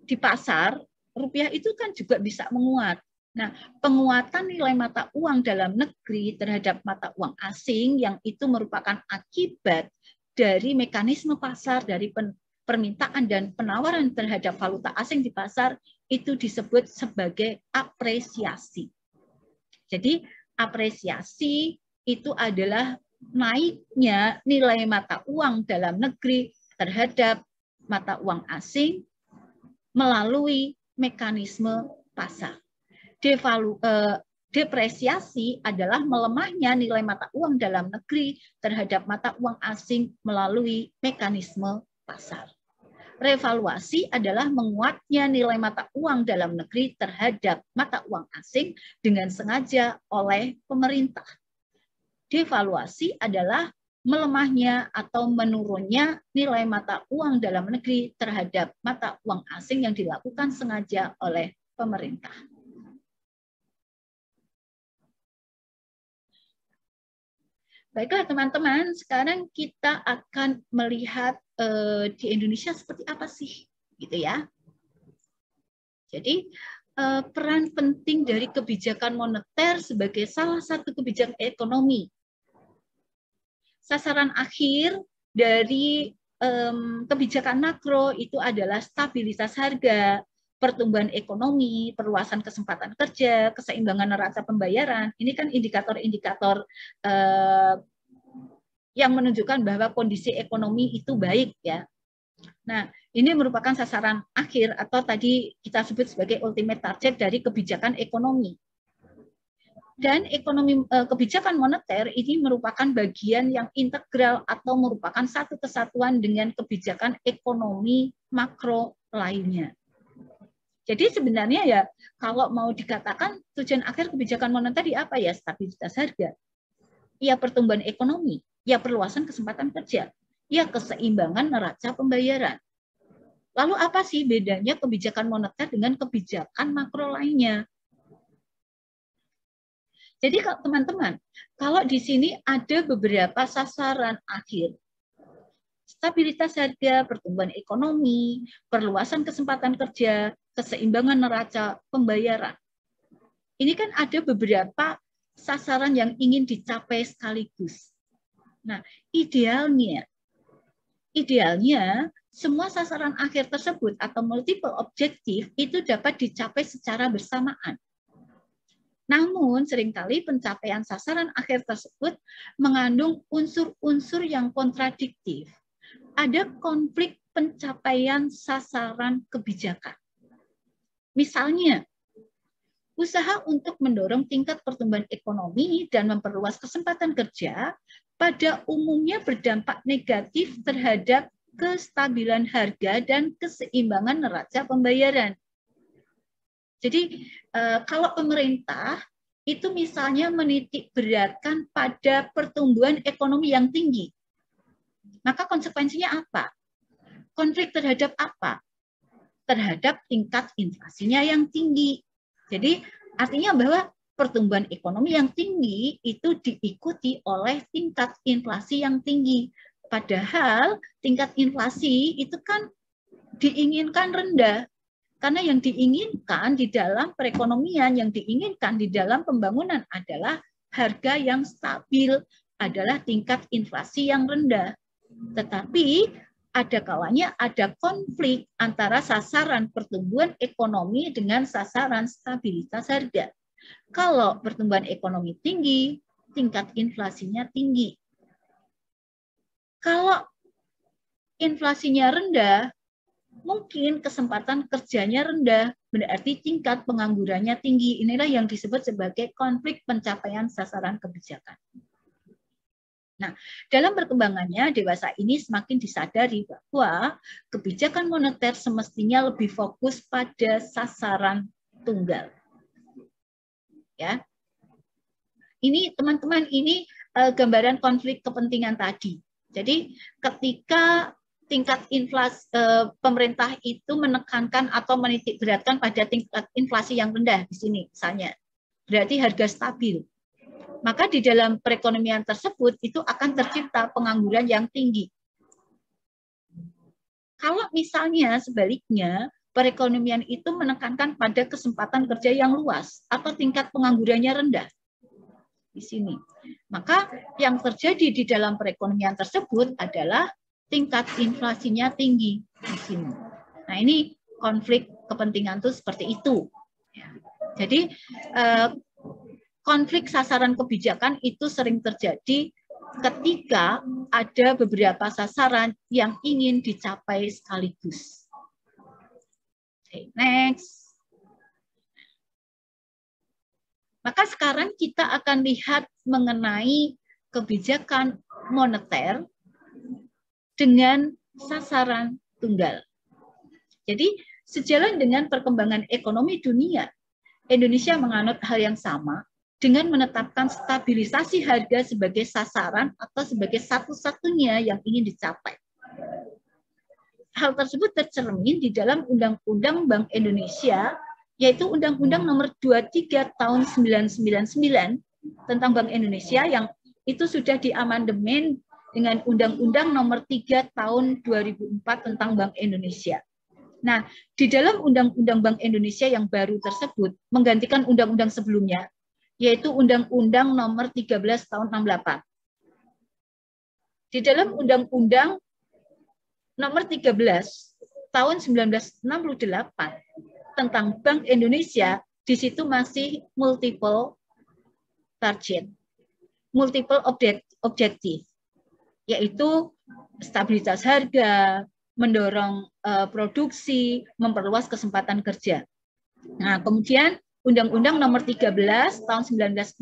di pasar rupiah itu kan juga bisa menguat. Nah, penguatan nilai mata uang dalam negeri terhadap mata uang asing yang itu merupakan akibat dari mekanisme pasar, dari permintaan dan penawaran terhadap valuta asing di pasar itu disebut sebagai apresiasi. Jadi, apresiasi itu adalah naiknya nilai mata uang dalam negeri terhadap mata uang asing melalui mekanisme pasar. Depresiasi adalah melemahnya nilai mata uang dalam negeri terhadap mata uang asing melalui mekanisme pasar. Revaluasi adalah menguatnya nilai mata uang dalam negeri terhadap mata uang asing dengan sengaja oleh pemerintah. Devaluasi adalah melemahnya atau menurunnya nilai mata uang dalam negeri terhadap mata uang asing yang dilakukan sengaja oleh pemerintah. Baiklah teman-teman, sekarang kita akan melihat di Indonesia seperti apa sih, gitu ya. Jadi peran penting dari kebijakan moneter sebagai salah satu kebijakan ekonomi. Sasaran akhir dari kebijakan makro itu adalah stabilitas harga, pertumbuhan ekonomi, perluasan kesempatan kerja, keseimbangan neraca pembayaran. Ini kan indikator-indikator yang menunjukkan bahwa kondisi ekonomi itu baik ya. Nah, ini merupakan sasaran akhir atau tadi kita sebut sebagai ultimate target dari kebijakan ekonomi. Dan kebijakan moneter ini merupakan bagian yang integral atau merupakan satu kesatuan dengan kebijakan ekonomi makro lainnya. Jadi sebenarnya ya kalau mau dikatakan tujuan akhir kebijakan moneter di apa ya? Stabilitas harga, ya pertumbuhan ekonomi, ya perluasan kesempatan kerja, ya keseimbangan neraca pembayaran. Lalu apa sih bedanya kebijakan moneter dengan kebijakan makro lainnya? Jadi teman-teman, kalau di sini ada beberapa sasaran akhir, stabilitas harga, pertumbuhan ekonomi, perluasan kesempatan kerja, keseimbangan neraca pembayaran. Ini kan ada beberapa sasaran yang ingin dicapai sekaligus. Nah, idealnya semua sasaran akhir tersebut atau multiple objektif itu dapat dicapai secara bersamaan. Namun, seringkali pencapaian sasaran akhir tersebut mengandung unsur-unsur yang kontradiktif. Ada konflik pencapaian sasaran kebijakan. Misalnya, usaha untuk mendorong tingkat pertumbuhan ekonomi dan memperluas kesempatan kerja pada umumnya berdampak negatif terhadap kestabilan harga dan keseimbangan neraca pembayaran. Jadi kalau pemerintah itu misalnya menitik beratkan pada pertumbuhan ekonomi yang tinggi, maka konsekuensinya apa? Konflik terhadap apa? Terhadap tingkat inflasinya yang tinggi. Jadi artinya bahwa pertumbuhan ekonomi yang tinggi itu diikuti oleh tingkat inflasi yang tinggi. Padahal tingkat inflasi itu kan diinginkan rendah. Karena yang diinginkan di dalam perekonomian, yang diinginkan di dalam pembangunan adalah harga yang stabil, adalah tingkat inflasi yang rendah. Tetapi ada kalanya ada konflik antara sasaran pertumbuhan ekonomi dengan sasaran stabilitas harga. Kalau pertumbuhan ekonomi tinggi, tingkat inflasinya tinggi. Kalau inflasinya rendah, mungkin kesempatan kerjanya rendah, berarti tingkat penganggurannya tinggi. Inilah yang disebut sebagai konflik pencapaian sasaran kebijakan. Nah, dalam perkembangannya, dewasa ini semakin disadari bahwa kebijakan moneter semestinya lebih fokus pada sasaran tunggal. Ya, ini teman-teman, ini gambaran konflik kepentingan tadi. Jadi, ketika tingkat inflasi pemerintah itu menekankan atau menitik beratkan pada tingkat inflasi yang rendah di sini misalnya, berarti harga stabil. Maka di dalam perekonomian tersebut itu akan tercipta pengangguran yang tinggi. Kalau misalnya sebaliknya perekonomian itu menekankan pada kesempatan kerja yang luas atau tingkat penganggurannya rendah di sini, maka yang terjadi di dalam perekonomian tersebut adalah tingkat inflasinya tinggi di sini. Nah, ini konflik kepentingan itu seperti itu. Jadi konflik sasaran kebijakan itu sering terjadi ketika ada beberapa sasaran yang ingin dicapai sekaligus. Okay, next. Maka sekarang kita akan lihat mengenai kebijakan moneter dengan sasaran tunggal. Jadi, sejalan dengan perkembangan ekonomi dunia, Indonesia menganut hal yang sama dengan menetapkan stabilisasi harga sebagai sasaran atau sebagai satu-satunya yang ingin dicapai. Hal tersebut tercermin di dalam Undang-Undang Bank Indonesia, yaitu Undang-Undang Nomor 23 Tahun 1999 tentang Bank Indonesia yang itu sudah diamandemen dengan Undang-Undang Nomor 3 Tahun 2004 tentang Bank Indonesia. Nah, di dalam Undang-Undang Bank Indonesia yang baru tersebut menggantikan undang-undang sebelumnya, yaitu Undang-Undang Nomor 13 Tahun 68. Di dalam Undang-Undang Nomor 13 Tahun 1968 tentang Bank Indonesia, di situ masih multiple target, multiple objektif, yaitu stabilitas harga, mendorong produksi, memperluas kesempatan kerja. Nah, kemudian Undang-Undang Nomor 13 Tahun 1968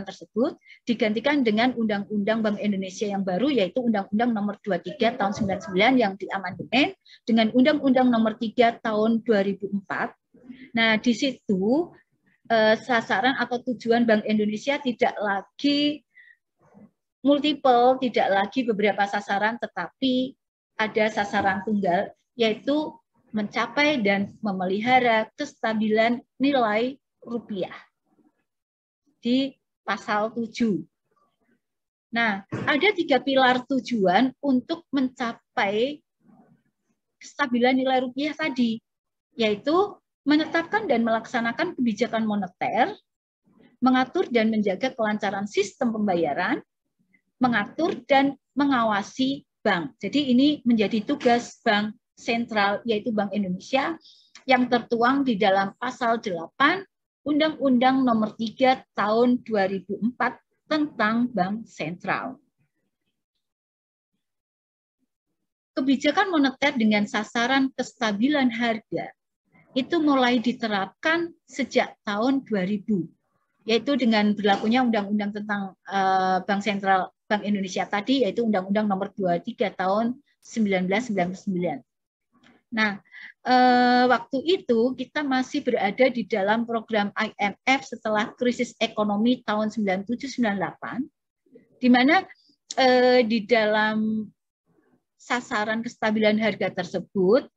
tersebut digantikan dengan Undang-Undang Bank Indonesia yang baru, yaitu Undang-Undang Nomor 23 Tahun 99 yang diamandemen dengan Undang-Undang Nomor 3 Tahun 2004. Nah, di situ sasaran atau tujuan Bank Indonesia tidak lagi multiple, tidak lagi beberapa sasaran, tetapi ada sasaran tunggal, yaitu mencapai dan memelihara kestabilan nilai rupiah di pasal 7. Nah, ada 3 pilar tujuan untuk mencapai kestabilan nilai rupiah tadi, yaitu menetapkan dan melaksanakan kebijakan moneter, mengatur dan menjaga kelancaran sistem pembayaran, mengatur dan mengawasi bank. Jadi ini menjadi tugas Bank Sentral, yaitu Bank Indonesia, yang tertuang di dalam pasal 8 Undang-Undang Nomor 3 Tahun 2004 tentang Bank Sentral. Kebijakan moneter dengan sasaran kestabilan harga itu mulai diterapkan sejak tahun 2000, yaitu dengan berlakunya Undang-Undang tentang Bank Sentral Bank Indonesia tadi, yaitu Undang-Undang Nomor 23 Tahun 1999. Nah, waktu itu kita masih berada di dalam program IMF setelah krisis ekonomi tahun 97-98, di mana di dalam sasaran kestabilan harga tersebut,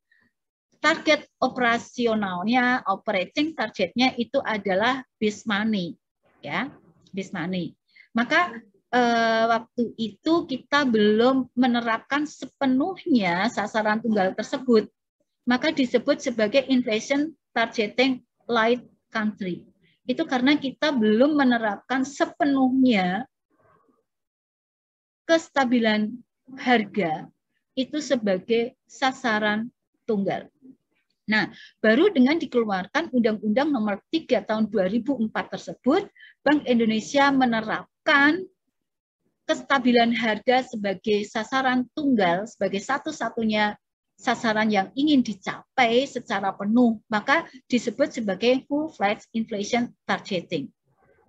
target operasionalnya, operating targetnya itu adalah base money, ya, base money. Maka waktu itu kita belum menerapkan sepenuhnya sasaran tunggal tersebut, maka disebut sebagai inflation targeting light country. Itu karena kita belum menerapkan sepenuhnya kestabilan harga itu sebagai sasaran tunggal. Nah, baru dengan dikeluarkan Undang-Undang Nomor 3 Tahun 2004 tersebut, Bank Indonesia menerapkan kestabilan harga sebagai sasaran tunggal, sebagai satu-satunya sasaran yang ingin dicapai secara penuh, maka disebut sebagai full-fledged inflation targeting,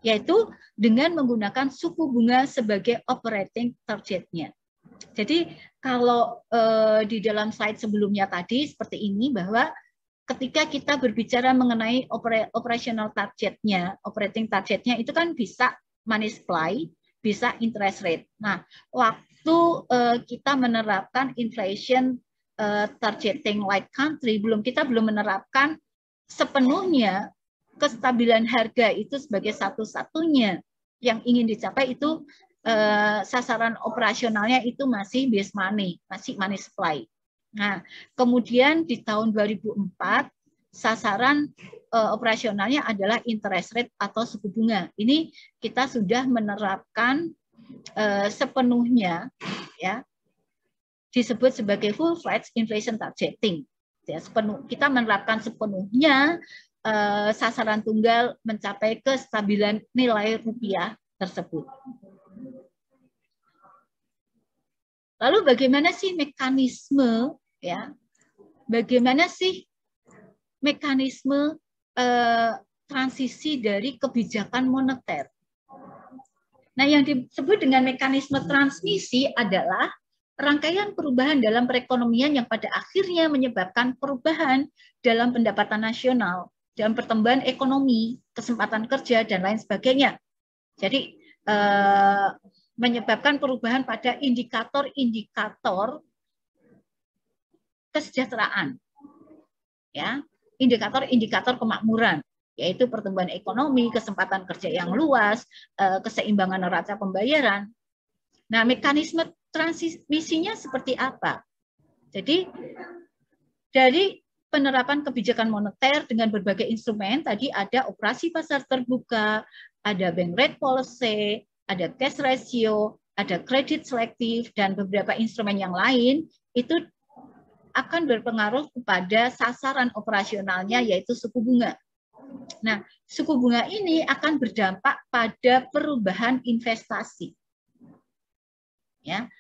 yaitu dengan menggunakan suku bunga sebagai operating targetnya. Jadi kalau di dalam slide sebelumnya tadi seperti ini, bahwa ketika kita berbicara mengenai operational targetnya, operating targetnya itu kan bisa money supply, bisa interest rate. Nah, waktu kita menerapkan inflation targeting like country, kita belum menerapkan sepenuhnya kestabilan harga itu sebagai satu-satunya yang ingin dicapai. Itu sasaran operasionalnya itu masih base money, masih money supply. Nah, kemudian di tahun 2004 sasaran operasionalnya adalah interest rate atau suku bunga. Ini kita sudah menerapkan sepenuhnya, ya, disebut sebagai full-fledged inflation targeting. Ya, kita menerapkan sepenuhnya sasaran tunggal mencapai kestabilan nilai rupiah tersebut. Lalu bagaimana sih mekanisme, ya? Bagaimana sih mekanisme transisi dari kebijakan moneter? Nah, yang disebut dengan mekanisme transmisi adalah rangkaian perubahan dalam perekonomian yang pada akhirnya menyebabkan perubahan dalam pendapatan nasional, dalam pertumbuhan ekonomi, kesempatan kerja, dan lain sebagainya. Jadi, menyebabkan perubahan pada indikator-indikator kesejahteraan, ya, indikator-indikator kemakmuran, yaitu pertumbuhan ekonomi, kesempatan kerja yang luas, keseimbangan neraca pembayaran. Nah, mekanisme transmisinya seperti apa? Jadi dari penerapan kebijakan moneter dengan berbagai instrumen, tadi ada operasi pasar terbuka, ada bank rate policy, ada cash ratio, ada kredit selektif, dan beberapa instrumen yang lain, itu akan berpengaruh kepada sasaran operasionalnya, yaitu suku bunga. Nah, suku bunga ini akan berdampak pada perubahan investasi. Ya,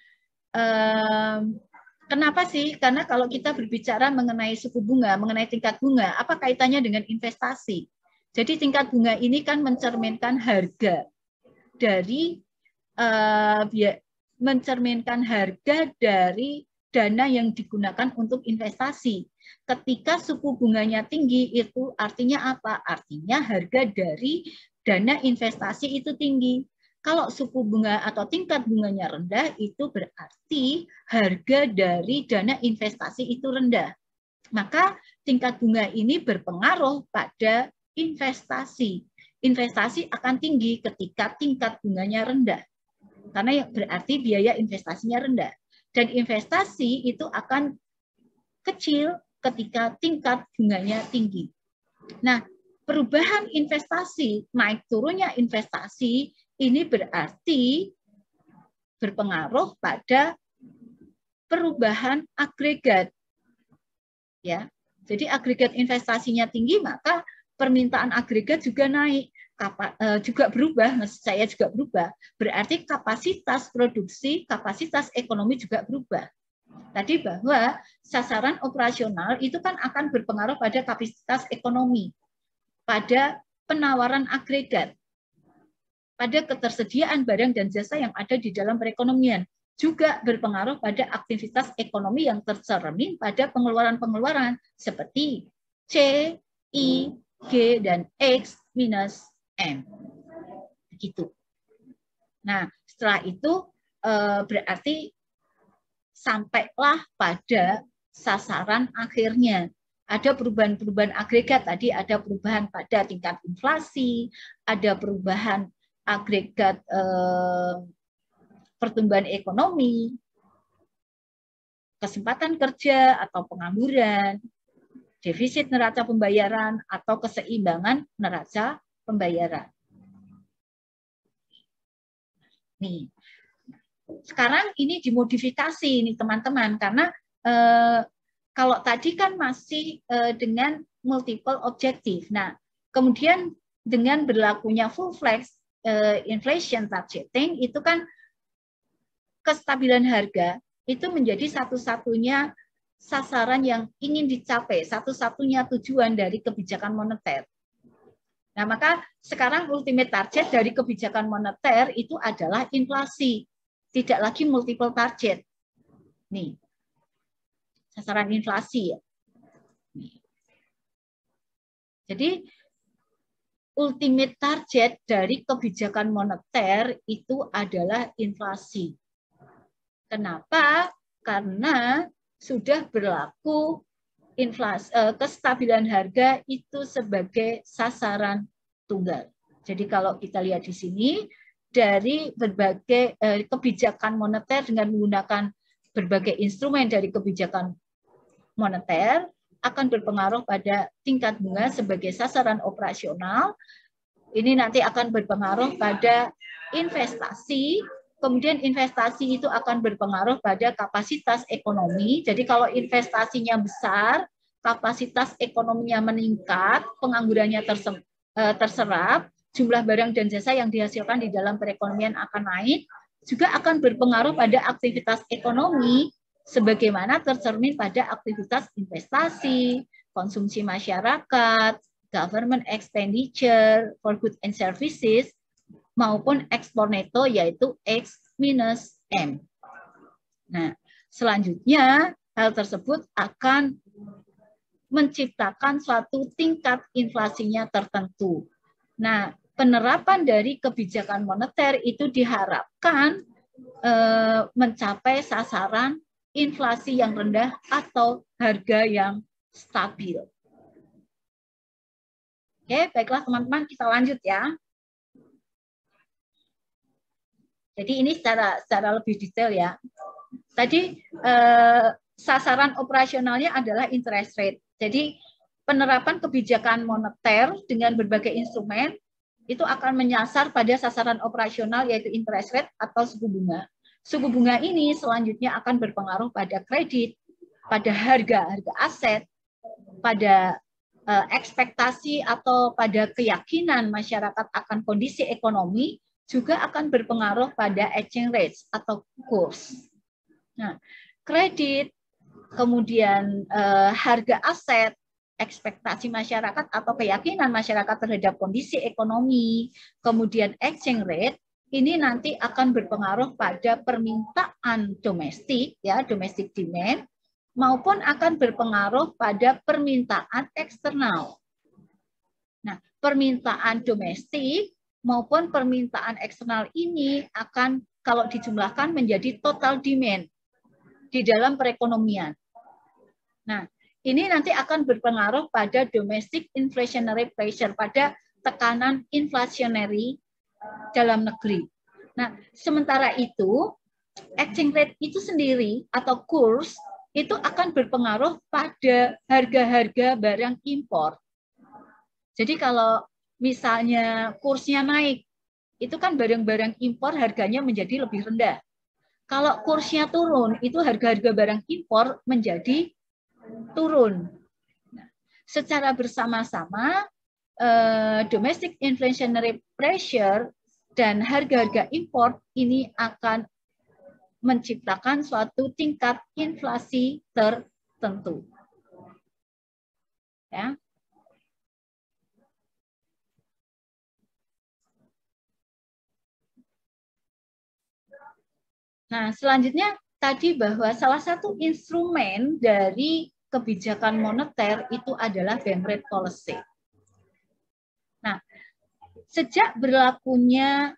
kenapa sih? Karena kalau kita berbicara mengenai suku bunga, mengenai tingkat bunga, apa kaitannya dengan investasi? Jadi tingkat bunga ini kan mencerminkan harga dari mencerminkan harga dari dana yang digunakan untuk investasi. Ketika suku bunganya tinggi, itu artinya apa? Artinya harga dari dana investasi itu tinggi. Kalau suku bunga atau tingkat bunganya rendah, itu berarti harga dari dana investasi itu rendah. Maka tingkat bunga ini berpengaruh pada investasi. Investasi akan tinggi ketika tingkat bunganya rendah. Karena berarti biaya investasinya rendah. Dan investasi itu akan kecil ketika tingkat bunganya tinggi. Nah, perubahan investasi, naik turunnya investasi, ini berarti berpengaruh pada perubahan agregat. Ya, jadi agregat investasinya tinggi, maka permintaan agregat juga naik, juga berubah, maksud saya juga berubah. Berarti kapasitas produksi, kapasitas ekonomi juga berubah. Tadi bahwa sasaran operasional itu kan akan berpengaruh pada kapasitas ekonomi, pada penawaran agregat, pada ketersediaan barang dan jasa yang ada di dalam perekonomian, juga berpengaruh pada aktivitas ekonomi yang tercermin pada pengeluaran-pengeluaran seperti C, I, G, dan X minus M. Begitu. Nah, setelah itu berarti sampailah pada sasaran akhirnya. Ada perubahan-perubahan agregat, tadi ada perubahan pada tingkat inflasi, ada perubahan agregat pertumbuhan ekonomi, kesempatan kerja atau pengangguran, defisit neraca pembayaran, atau keseimbangan neraca pembayaran. Nih, sekarang ini dimodifikasi ini teman-teman, karena kalau tadi kan masih dengan multiple objektif. Nah, kemudian dengan berlakunya full flex inflation targeting, itu kan kestabilan harga itu menjadi satu-satunya sasaran yang ingin dicapai, satu-satunya tujuan dari kebijakan moneter. Nah, maka sekarang ultimate target dari kebijakan moneter itu adalah inflasi, tidak lagi multiple target. Nih, sasaran inflasi ya. Nih. Jadi ultimate target dari kebijakan moneter itu adalah inflasi. Kenapa? Karena sudah berlaku inflasi, kestabilan harga itu sebagai sasaran tunggal. Jadi kalau kita lihat di sini, dari berbagai kebijakan moneter dengan menggunakan berbagai instrumen dari kebijakan moneter akan berpengaruh pada tingkat bunga sebagai sasaran operasional. Ini nanti akan berpengaruh pada investasi. Kemudian investasi itu akan berpengaruh pada kapasitas ekonomi. Jadi kalau investasinya besar, kapasitas ekonominya meningkat, penganggurannya terserap, jumlah barang dan jasa yang dihasilkan di dalam perekonomian akan naik, juga akan berpengaruh pada aktivitas ekonomi, sebagaimana tercermin pada aktivitas investasi, konsumsi masyarakat, government expenditure for goods and services, maupun ekspor neto, yaitu X minus M. Nah, selanjutnya hal tersebut akan menciptakan suatu tingkat inflasinya tertentu. Nah, penerapan dari kebijakan moneter itu diharapkan mencapai sasaran inflasi yang rendah atau harga yang stabil. Oke, baiklah teman-teman, kita lanjut ya. Jadi ini secara lebih detail ya. tadi sasaran operasionalnya adalah interest rate. Jadi penerapan kebijakan moneter dengan berbagai instrumen itu akan menyasar pada sasaran operasional yaitu interest rate atau suku bunga. Suku bunga ini selanjutnya akan berpengaruh pada kredit, pada harga aset, pada ekspektasi atau pada keyakinan masyarakat akan kondisi ekonomi, juga akan berpengaruh pada exchange rates atau kurs. Nah, kredit, kemudian harga aset, ekspektasi masyarakat atau keyakinan masyarakat terhadap kondisi ekonomi, kemudian exchange rate, ini nanti akan berpengaruh pada permintaan domestik, ya, domestic demand, maupun akan berpengaruh pada permintaan eksternal. Nah, permintaan domestik maupun permintaan eksternal ini akan kalau dijumlahkan menjadi total demand di dalam perekonomian. Nah, ini nanti akan berpengaruh pada domestic inflationary pressure, pada tekanan inflasionary dalam negeri. Nah, sementara itu, exchange rate itu sendiri atau kurs itu akan berpengaruh pada harga-harga barang impor. Jadi kalau misalnya kursnya naik, itu kan barang-barang impor harganya menjadi lebih rendah. Kalau kursnya turun, itu harga-harga barang impor menjadi turun. Nah, secara bersama-sama, domestic inflationary pressure dan harga-harga impor ini akan menciptakan suatu tingkat inflasi tertentu. Ya. Nah, selanjutnya tadi bahwa salah satu instrumen dari kebijakan moneter itu adalah bank rate policy. Nah, sejak berlakunya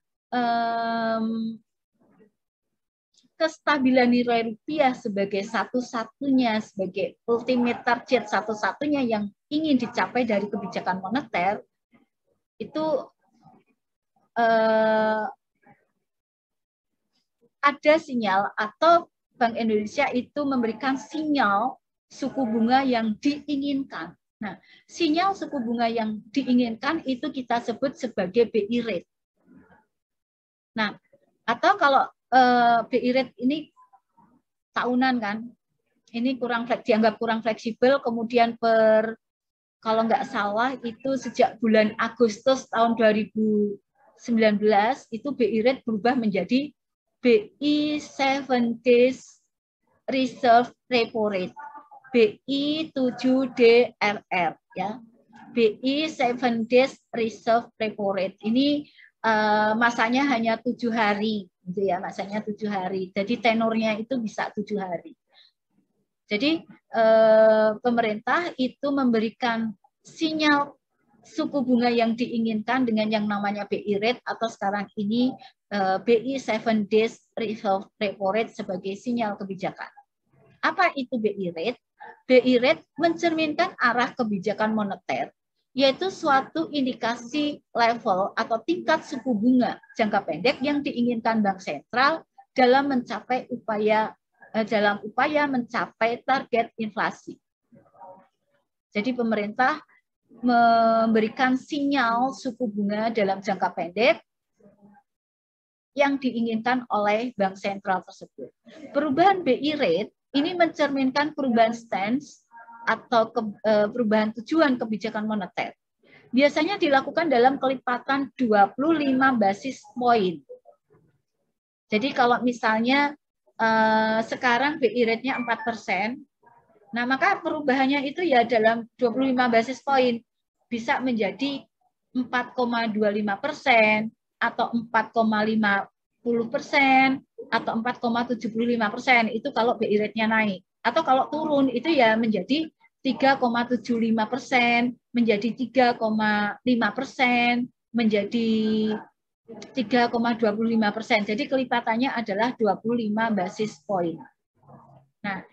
kestabilan nilai rupiah sebagai satu-satunya, sebagai ultimate target satu-satunya yang ingin dicapai dari kebijakan moneter, itu ada sinyal atau Bank Indonesia itu memberikan sinyal suku bunga yang diinginkan. Nah, sinyal suku bunga yang diinginkan itu kita sebut sebagai BI rate. Nah, atau kalau BI rate ini tahunan kan, ini dianggap kurang fleksibel, kemudian kalau nggak salah itu sejak bulan Agustus tahun 2019 itu BI rate berubah menjadi BI 7 days reserve repo rate, BI 7DRR, ya. BI 7 days reserve repo rate. Ini masanya hanya 7 hari, gitu ya, masanya 7 hari. Jadi tenornya itu bisa 7 hari. Jadi pemerintah itu memberikan sinyal suku bunga yang diinginkan dengan yang namanya BI rate atau sekarang ini BI 7 days reserve repo rate sebagai sinyal kebijakan. Apa itu BI rate? BI rate mencerminkan arah kebijakan moneter, yaitu suatu indikasi level atau tingkat suku bunga jangka pendek yang diinginkan bank sentral dalam mencapai upaya mencapai target inflasi. Jadi pemerintah memberikan sinyal suku bunga dalam jangka pendek yang diinginkan oleh bank sentral tersebut. Perubahan BI rate ini mencerminkan perubahan stance atau perubahan tujuan kebijakan moneter. Biasanya dilakukan dalam kelipatan 25 basis poin. Jadi kalau misalnya sekarang BI rate-nya 4%, nah maka perubahannya itu ya dalam 25 basis poin bisa menjadi 4,25% atau 4,50% atau 4,75%, itu kalau BI rate-nya naik. Atau kalau turun itu ya menjadi 3,75%, menjadi 3,5%, menjadi 3,25%. Jadi kelipatannya adalah 25 basis poin. Nah,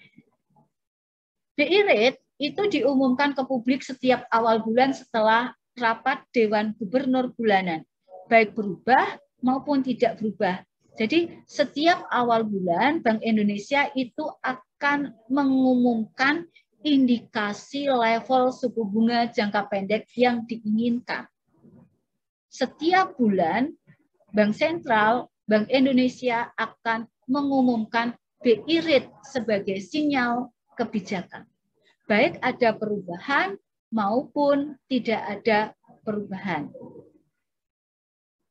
BI rate itu diumumkan ke publik setiap awal bulan setelah rapat Dewan Gubernur bulanan, baik berubah maupun tidak berubah. Jadi setiap awal bulan Bank Indonesia itu akan mengumumkan indikasi level suku bunga jangka pendek yang diinginkan. Setiap bulan Bank Sentral, Bank Indonesia akan mengumumkan BI rate sebagai sinyal kebijakan. Baik ada perubahan maupun tidak ada perubahan.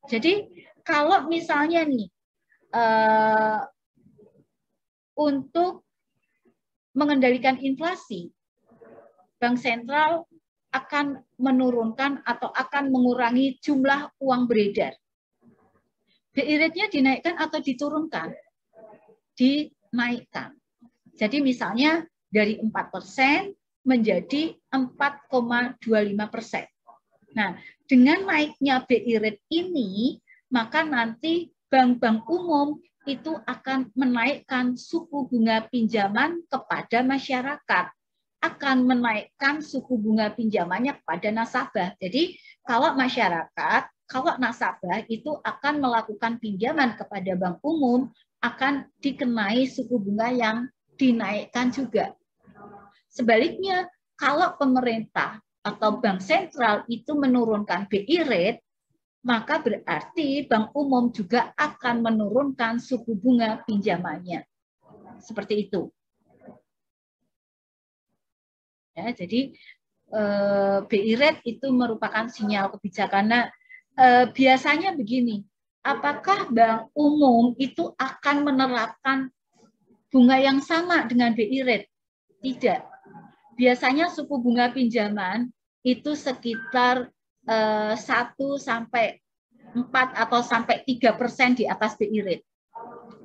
Jadi kalau misalnya nih, untuk mengendalikan inflasi, Bank Sentral akan menurunkan atau akan mengurangi jumlah uang beredar. BI rate-nya dinaikkan atau diturunkan? Dinaikkan. Jadi misalnya dari 4% menjadi 4,25%. Nah, dengan naiknya BI rate ini, maka nanti bank-bank umum itu akan menaikkan suku bunga pinjaman kepada masyarakat, akan menaikkan suku bunga pinjamannya kepada nasabah. Jadi kalau masyarakat, kalau nasabah itu akan melakukan pinjaman kepada bank umum, akan dikenai suku bunga yang dinaikkan juga. Sebaliknya, kalau pemerintah atau bank sentral itu menurunkan BI rate, maka berarti bank umum juga akan menurunkan suku bunga pinjamannya. Seperti itu. Ya, jadi BI rate itu merupakan sinyal kebijakan. Nah, biasanya begini, apakah bank umum itu akan menerapkan bunga yang sama dengan BI rate? Tidak. Biasanya suku bunga pinjaman itu sekitar 1 sampai 4 atau sampai 3% di atas BI rate.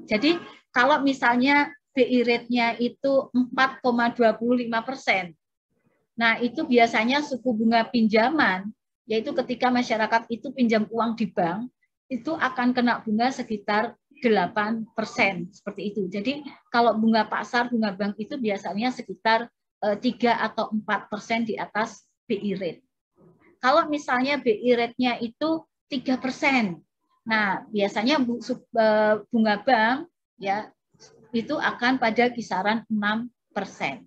Jadi kalau misalnya BI rate-nya itu 4,25%, nah itu biasanya suku bunga pinjaman, yaitu ketika masyarakat itu pinjam uang di bank, itu akan kena bunga sekitar 8%, seperti itu. Jadi kalau bunga pasar, bunga bank itu biasanya sekitar 3 atau 4% di atas BI rate. Kalau misalnya BI rate-nya itu 3%, nah biasanya bunga bank ya itu akan pada kisaran 6%,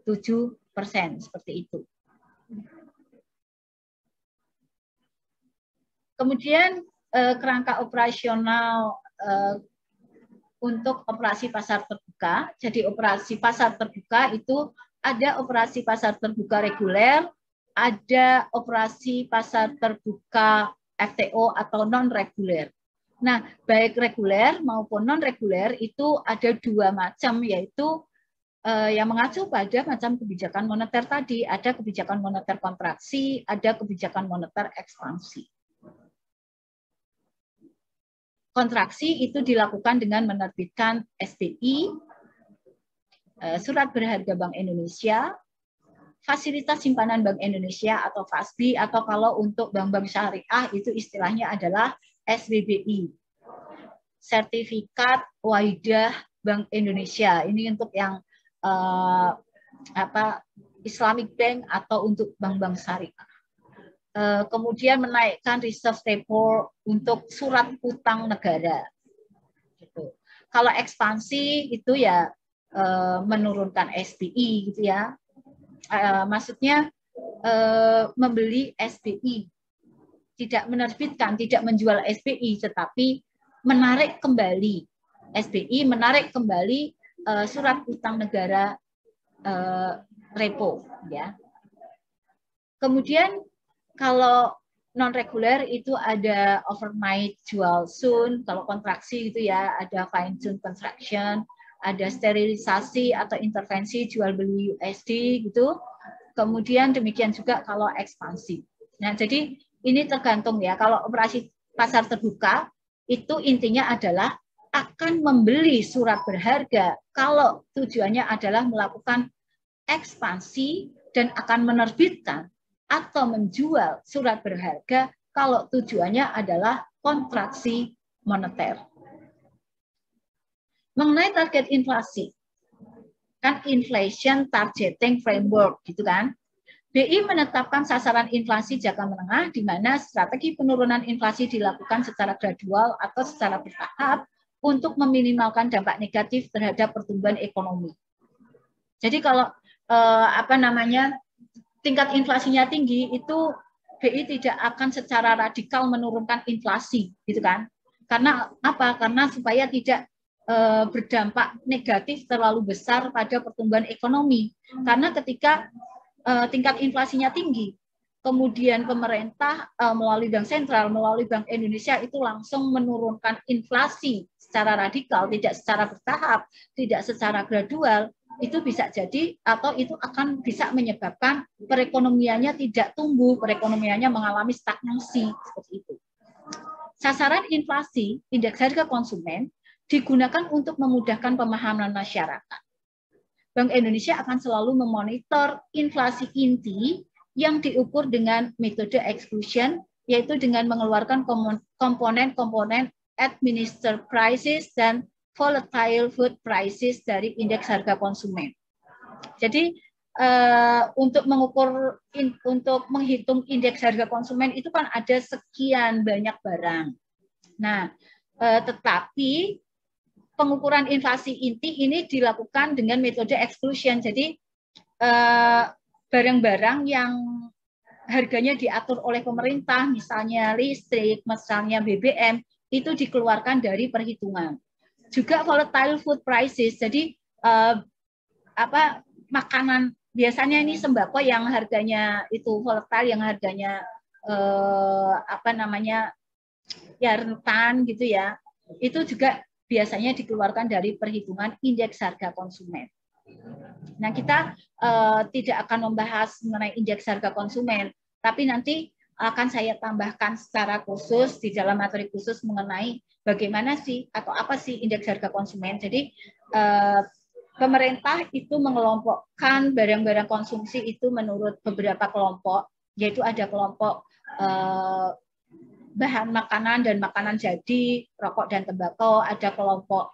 7%, seperti itu. Kemudian kerangka operasional untuk operasi pasar terbuka. Jadi operasi pasar terbuka itu ada operasi pasar terbuka reguler, ada operasi pasar terbuka FTO atau non-reguler. Nah, baik reguler maupun non-reguler itu ada 2 macam, yaitu yang mengacu pada macam kebijakan moneter tadi. Ada kebijakan moneter kontraksi, ada kebijakan moneter ekspansi. Kontraksi itu dilakukan dengan menerbitkan SBI, Surat Berharga Bank Indonesia, Fasilitas Simpanan Bank Indonesia atau FASBI, atau kalau untuk bank-bank syariah itu istilahnya adalah SBBI, Sertifikat Waidah Bank Indonesia. Ini untuk yang Islamic Bank atau untuk bank-bank syariah. Kemudian menaikkan reserve repo untuk surat utang negara. Gitu. Kalau ekspansi itu ya menurunkan SBI, gitu ya. Maksudnya membeli SBI, tidak menerbitkan, tidak menjual SBI, tetapi menarik kembali SBI, menarik kembali surat utang negara repo, ya. Kemudian kalau non reguler itu ada overnight jual soon, kalau kontraksi itu ya ada fine tune construction, ada sterilisasi atau intervensi jual beli USD gitu. Kemudian demikian juga kalau ekspansi. Nah, jadi ini tergantung ya. Kalau operasi pasar terbuka itu intinya adalah akan membeli surat berharga kalau tujuannya adalah melakukan ekspansi dan akan menerbitkan atau menjual surat berharga kalau tujuannya adalah kontraksi moneter. Mengenai target inflasi, kan inflation targeting framework gitu kan. BI menetapkan sasaran inflasi jangka menengah di mana strategi penurunan inflasi dilakukan secara gradual atau secara bertahap untuk meminimalkan dampak negatif terhadap pertumbuhan ekonomi. Jadi kalau tingkat inflasinya tinggi, itu BI tidak akan secara radikal menurunkan inflasi, gitu kan? Karena apa? Karena supaya tidak berdampak negatif terlalu besar pada pertumbuhan ekonomi. Karena ketika tingkat inflasinya tinggi, kemudian pemerintah melalui Bank Sentral, melalui Bank Indonesia itu langsung menurunkan inflasi secara radikal, tidak secara bertahap, tidak secara gradual, itu bisa jadi atau itu akan bisa menyebabkan perekonomiannya tidak tumbuh, perekonomiannya mengalami stagnasi seperti itu. Sasaran inflasi, indeks harga konsumen, digunakan untuk memudahkan pemahaman masyarakat. Bank Indonesia akan selalu memonitor inflasi inti yang diukur dengan metode exclusion, yaitu dengan mengeluarkan komponen-komponen administered prices dan volatile food prices dari indeks harga konsumen. Jadi untuk menghitung indeks harga konsumen itu kan ada sekian banyak barang. Nah, tetapi pengukuran inflasi inti ini dilakukan dengan metode exclusion. Jadi barang-barang yang harganya diatur oleh pemerintah, misalnya listrik, misalnya BBM, itu dikeluarkan dari perhitungan. Juga volatile food prices, jadi makanan biasanya ini sembako yang harganya itu volatile, yang harganya ya rentan gitu ya, itu juga biasanya dikeluarkan dari perhitungan indeks harga konsumen. Nah, kita tidak akan membahas mengenai indeks harga konsumen, tapi nanti akan saya tambahkan secara khusus di dalam materi khusus mengenai bagaimana sih atau apa sih indeks harga konsumen. Jadi pemerintah itu mengelompokkan barang-barang konsumsi itu menurut beberapa kelompok, yaitu ada kelompok bahan makanan dan makanan jadi, rokok dan tembakau, ada kelompok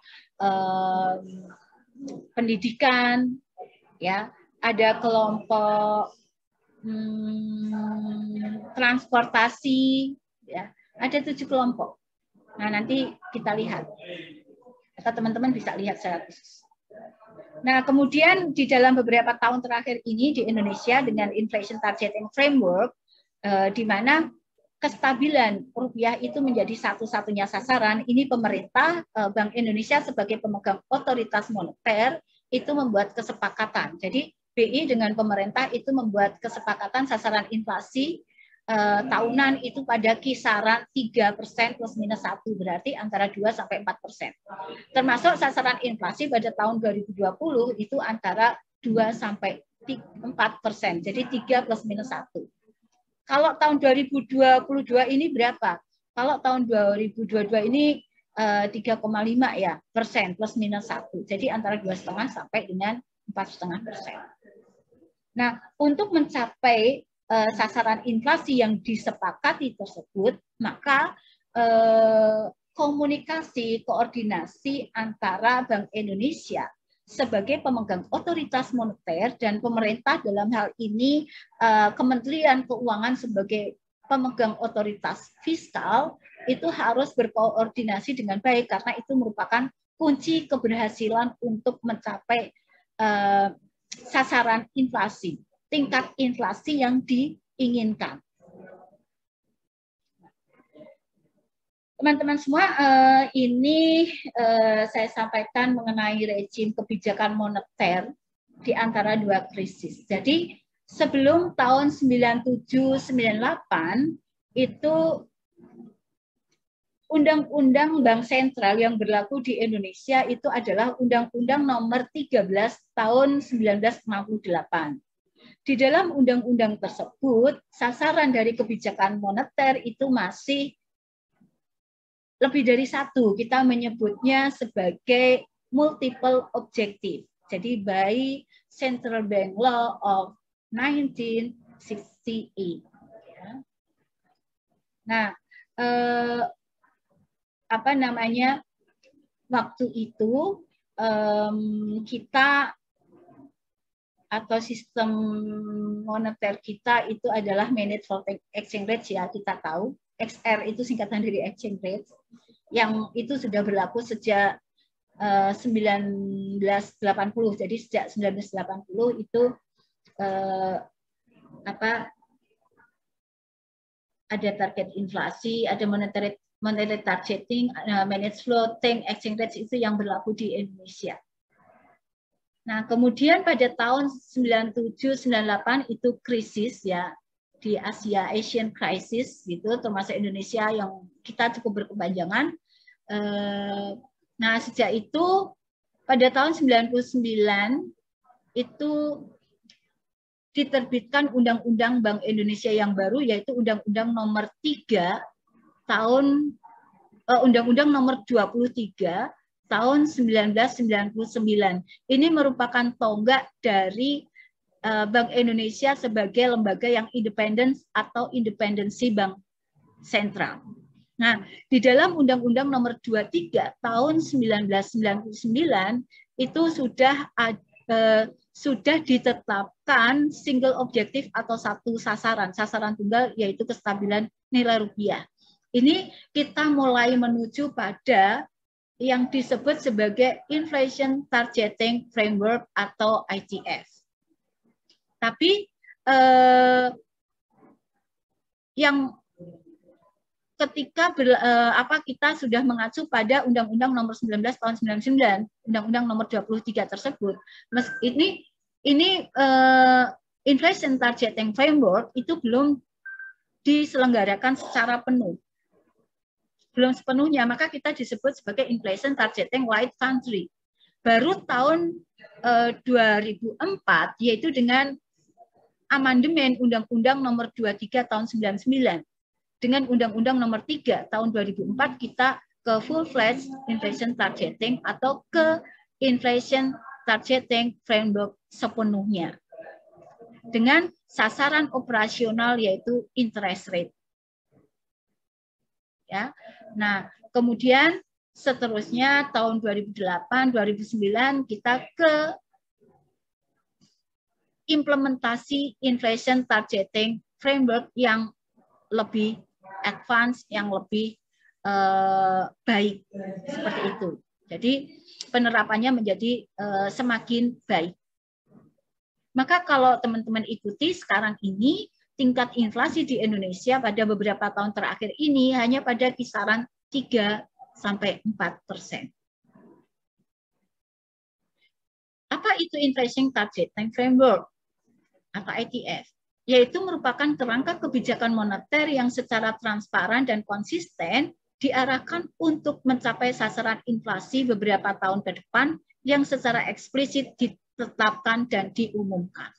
pendidikan, ya, ada kelompok transportasi, ya, ada 7 kelompok. Nah, nanti kita lihat, atau teman-teman bisa lihat secara khusus. Nah, kemudian di dalam beberapa tahun terakhir ini di Indonesia dengan inflation targeting framework, di mana kestabilan rupiah itu menjadi satu-satunya sasaran, ini pemerintah, Bank Indonesia sebagai pemegang otoritas moneter itu membuat kesepakatan. Jadi BI dengan pemerintah itu membuat kesepakatan sasaran inflasi tahunan itu pada kisaran 3% plus minus 1, berarti antara 2 sampai 4%. Termasuk sasaran inflasi pada tahun 2020 itu antara 2 sampai 4%, jadi 3 plus minus 1. Kalau tahun 2022 ini berapa? Kalau tahun 2022 ini 3,5 ya persen plus minus 1. Jadi antara 2,5 sampai dengan 4,5%. Nah, untuk mencapai sasaran inflasi yang disepakati tersebut, maka komunikasi, koordinasi antara Bank Indonesia sebagai pemegang otoritas moneter dan pemerintah dalam hal ini Kementerian Keuangan sebagai pemegang otoritas fiskal itu harus berkoordinasi dengan baik karena itu merupakan kunci keberhasilan untuk mencapai sasaran inflasi, tingkat inflasi yang diinginkan. Teman-teman semua, ini saya sampaikan mengenai rejim kebijakan moneter di antara 2 krisis. Jadi sebelum tahun 97-98 itu Undang-Undang Bank Sentral yang berlaku di Indonesia itu adalah Undang-Undang Nomor 13 tahun 1968. Di dalam undang-undang tersebut, sasaran dari kebijakan moneter itu masih lebih dari 1. Kita menyebutnya sebagai multiple objective. Jadi by Central Bank Law of 1968. Nah, waktu itu kita atau sistem moneter kita itu adalah managed floating exchange rate ya, kita tahu XR itu singkatan dari exchange rate. yang itu sudah berlaku sejak 1980. Jadi sejak 1980 itu ada target inflasi, ada monetary targeting, manage floating, exchange rate itu yang berlaku di Indonesia. Nah, kemudian pada tahun 97-98 itu krisis ya di Asia, Asian crisis gitu, termasuk Indonesia yang kita cukup berkepanjangan. Nah, sejak itu pada tahun 99 itu diterbitkan Undang-Undang Bank Indonesia yang baru, yaitu Undang-Undang Nomor 3 tahun Undang-Undang Nomor 23 tahun 1999. Ini merupakan tonggak dari Bank Indonesia sebagai lembaga yang independen atau independensi bank sentral. Nah, di dalam Undang-Undang Nomor 23 tahun 1999 itu sudah ditetapkan single objektif atau satu sasaran tunggal, yaitu kestabilan nilai rupiah. Ini kita mulai menuju pada yang disebut sebagai Inflation Targeting Framework atau ITF. Tapi yang ketika kita sudah mengacu pada Undang-Undang Nomor 19 tahun 99, Undang-Undang Nomor 23 tersebut, ini Inflation Targeting Framework itu belum diselenggarakan secara penuh. Belum sepenuhnya, maka kita disebut sebagai Inflation Targeting Light Country. Baru tahun 2004, yaitu dengan amandemen Undang-Undang Nomor 23 tahun 99. Dengan Undang-Undang Nomor 3 tahun 2004, kita ke full-fledged Inflation Targeting atau ke Inflation Targeting Framework sepenuhnya. Dengan sasaran operasional yaitu interest rate. Ya. Nah, kemudian seterusnya tahun 2008, 2009 kita ke implementasi Inflation Targeting Framework yang lebih advance, yang lebih baik seperti itu. Jadi penerapannya menjadi semakin baik. Maka kalau teman-teman ikuti sekarang ini, tingkat inflasi di Indonesia pada beberapa tahun terakhir ini hanya pada kisaran 3-4%. Apa itu Inflation Targeting Framework atau ITF? Yaitu merupakan kerangka kebijakan moneter yang secara transparan dan konsisten diarahkan untuk mencapai sasaran inflasi beberapa tahun ke depan yang secara eksplisit ditetapkan dan diumumkan.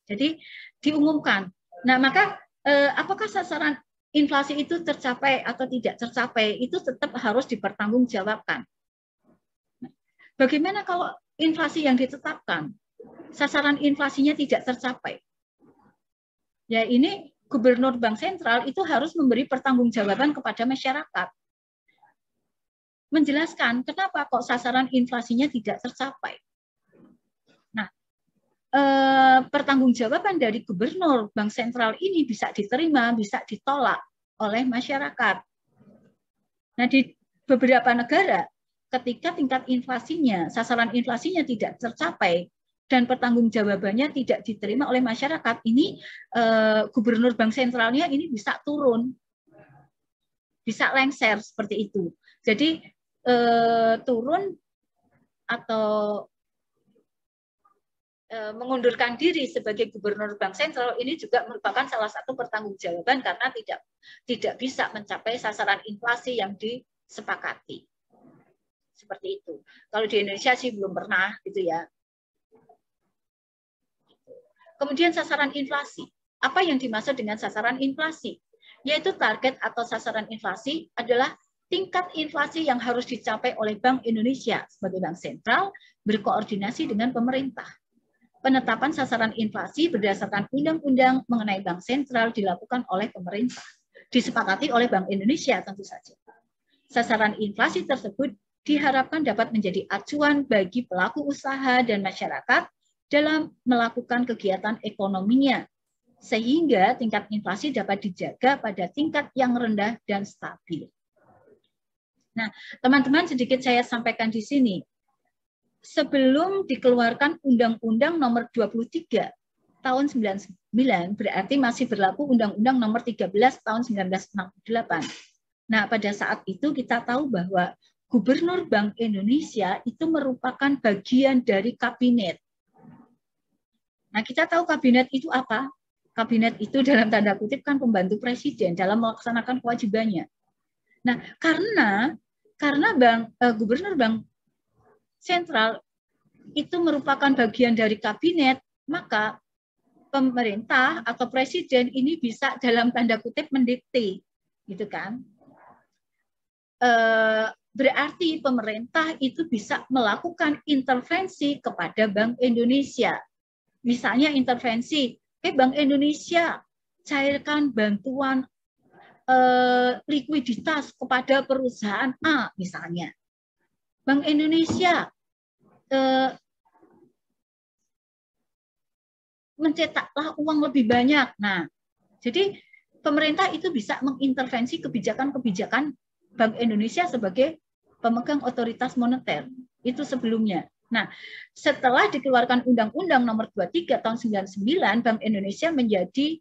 Jadi diumumkan. Nah, maka apakah sasaran inflasi itu tercapai atau tidak tercapai, itu tetap harus dipertanggungjawabkan. Bagaimana kalau inflasi yang ditetapkan, sasaran inflasinya tidak tercapai? Ya, ini Gubernur Bank Sentral itu harus memberi pertanggungjawaban kepada masyarakat. Menjelaskan kenapa kok sasaran inflasinya tidak tercapai. Pertanggungjawaban dari Gubernur Bank Sentral ini bisa diterima, bisa ditolak oleh masyarakat. Nah, di beberapa negara, ketika tingkat inflasinya, sasaran inflasinya tidak tercapai, dan pertanggungjawabannya tidak diterima oleh masyarakat, ini Gubernur Bank Sentralnya ini bisa turun, bisa lengser seperti itu. Jadi turun atau mengundurkan diri sebagai Gubernur Bank Sentral ini juga merupakan salah satu pertanggungjawaban karena tidak bisa mencapai sasaran inflasi yang disepakati. Seperti itu. Kalau di Indonesia sih belum pernah gitu ya. Kemudian sasaran inflasi. Apa yang dimaksud dengan sasaran inflasi? Yaitu target atau sasaran inflasi adalah tingkat inflasi yang harus dicapai oleh Bank Indonesia sebagai bank sentral berkoordinasi dengan pemerintah. Penetapan sasaran inflasi berdasarkan undang-undang mengenai bank sentral dilakukan oleh pemerintah, disepakati oleh Bank Indonesia tentu saja. Sasaran inflasi tersebut diharapkan dapat menjadi acuan bagi pelaku usaha dan masyarakat dalam melakukan kegiatan ekonominya, sehingga tingkat inflasi dapat dijaga pada tingkat yang rendah dan stabil. Nah, teman-teman sedikit saya sampaikan di sini. Sebelum dikeluarkan Undang-Undang Nomor 23 tahun 99, berarti masih berlaku Undang-Undang Nomor 13 tahun 1968. Nah, pada saat itu kita tahu bahwa Gubernur Bank Indonesia itu merupakan bagian dari kabinet. Nah, kita tahu kabinet itu apa? Kabinet itu dalam tanda kutip kan pembantu presiden dalam melaksanakan kewajibannya. Nah, karena Gubernur Bank Sentral itu merupakan bagian dari kabinet, maka pemerintah atau presiden ini bisa dalam tanda kutip mendikte, gitu kan? Berarti pemerintah itu bisa melakukan intervensi kepada Bank Indonesia. Misalnya intervensi, Bank Indonesia cairkan bantuan likuiditas kepada perusahaan A misalnya. Bank Indonesia mencetaklah uang lebih banyak. Nah, jadi pemerintah itu bisa mengintervensi kebijakan-kebijakan Bank Indonesia sebagai pemegang otoritas moneter. Itu sebelumnya. Nah, setelah dikeluarkan Undang-Undang Nomor 23 tahun 99, Bank Indonesia menjadi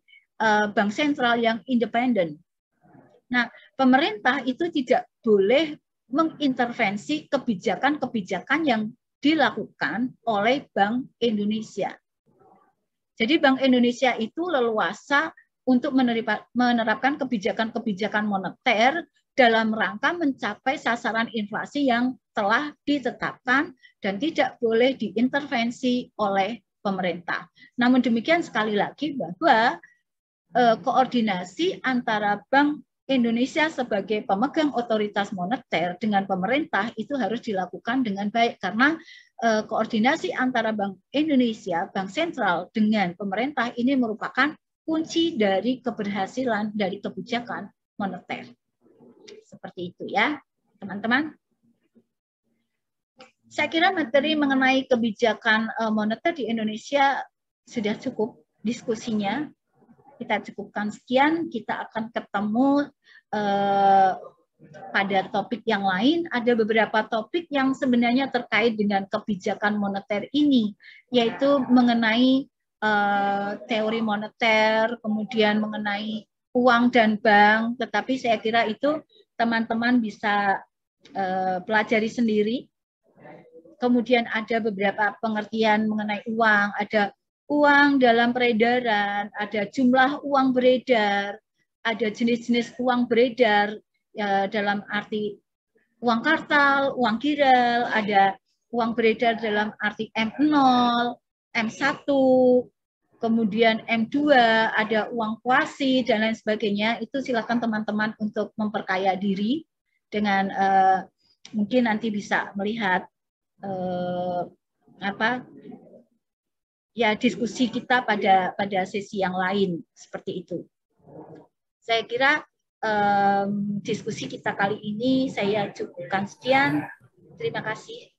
bank sentral yang independen. Nah, pemerintah itu tidak boleh mengintervensi kebijakan-kebijakan yang dilakukan oleh Bank Indonesia. Jadi Bank Indonesia itu leluasa untuk menerapkan kebijakan-kebijakan moneter dalam rangka mencapai sasaran inflasi yang telah ditetapkan dan tidak boleh diintervensi oleh pemerintah. Namun demikian sekali lagi bahwa koordinasi antara Bank Indonesia sebagai pemegang otoritas moneter dengan pemerintah itu harus dilakukan dengan baik karena koordinasi antara Bank Indonesia, Bank Sentral dengan pemerintah ini merupakan kunci dari keberhasilan dari kebijakan moneter. Seperti itu ya, teman-teman. Saya kira materi mengenai kebijakan moneter di Indonesia sudah cukup diskusinya. Kita cukupkan sekian, kita akan ketemu pada topik yang lain. Ada beberapa topik yang sebenarnya terkait dengan kebijakan moneter ini, yaitu mengenai teori moneter, kemudian mengenai uang dan bank, tetapi saya kira itu teman-teman bisa pelajari sendiri. Kemudian ada beberapa pengertian mengenai uang, ada uang dalam peredaran, ada jumlah uang beredar, ada jenis-jenis uang beredar ya, dalam arti uang kartal, uang giral, ada uang beredar dalam arti M0, M1, kemudian M2, ada uang kuasi dan lain sebagainya. Itu silakan teman-teman untuk memperkaya diri dengan mungkin nanti bisa melihat ya diskusi kita pada sesi yang lain seperti itu. Saya kira diskusi kita kali ini saya cukupkan sekian. Terima kasih.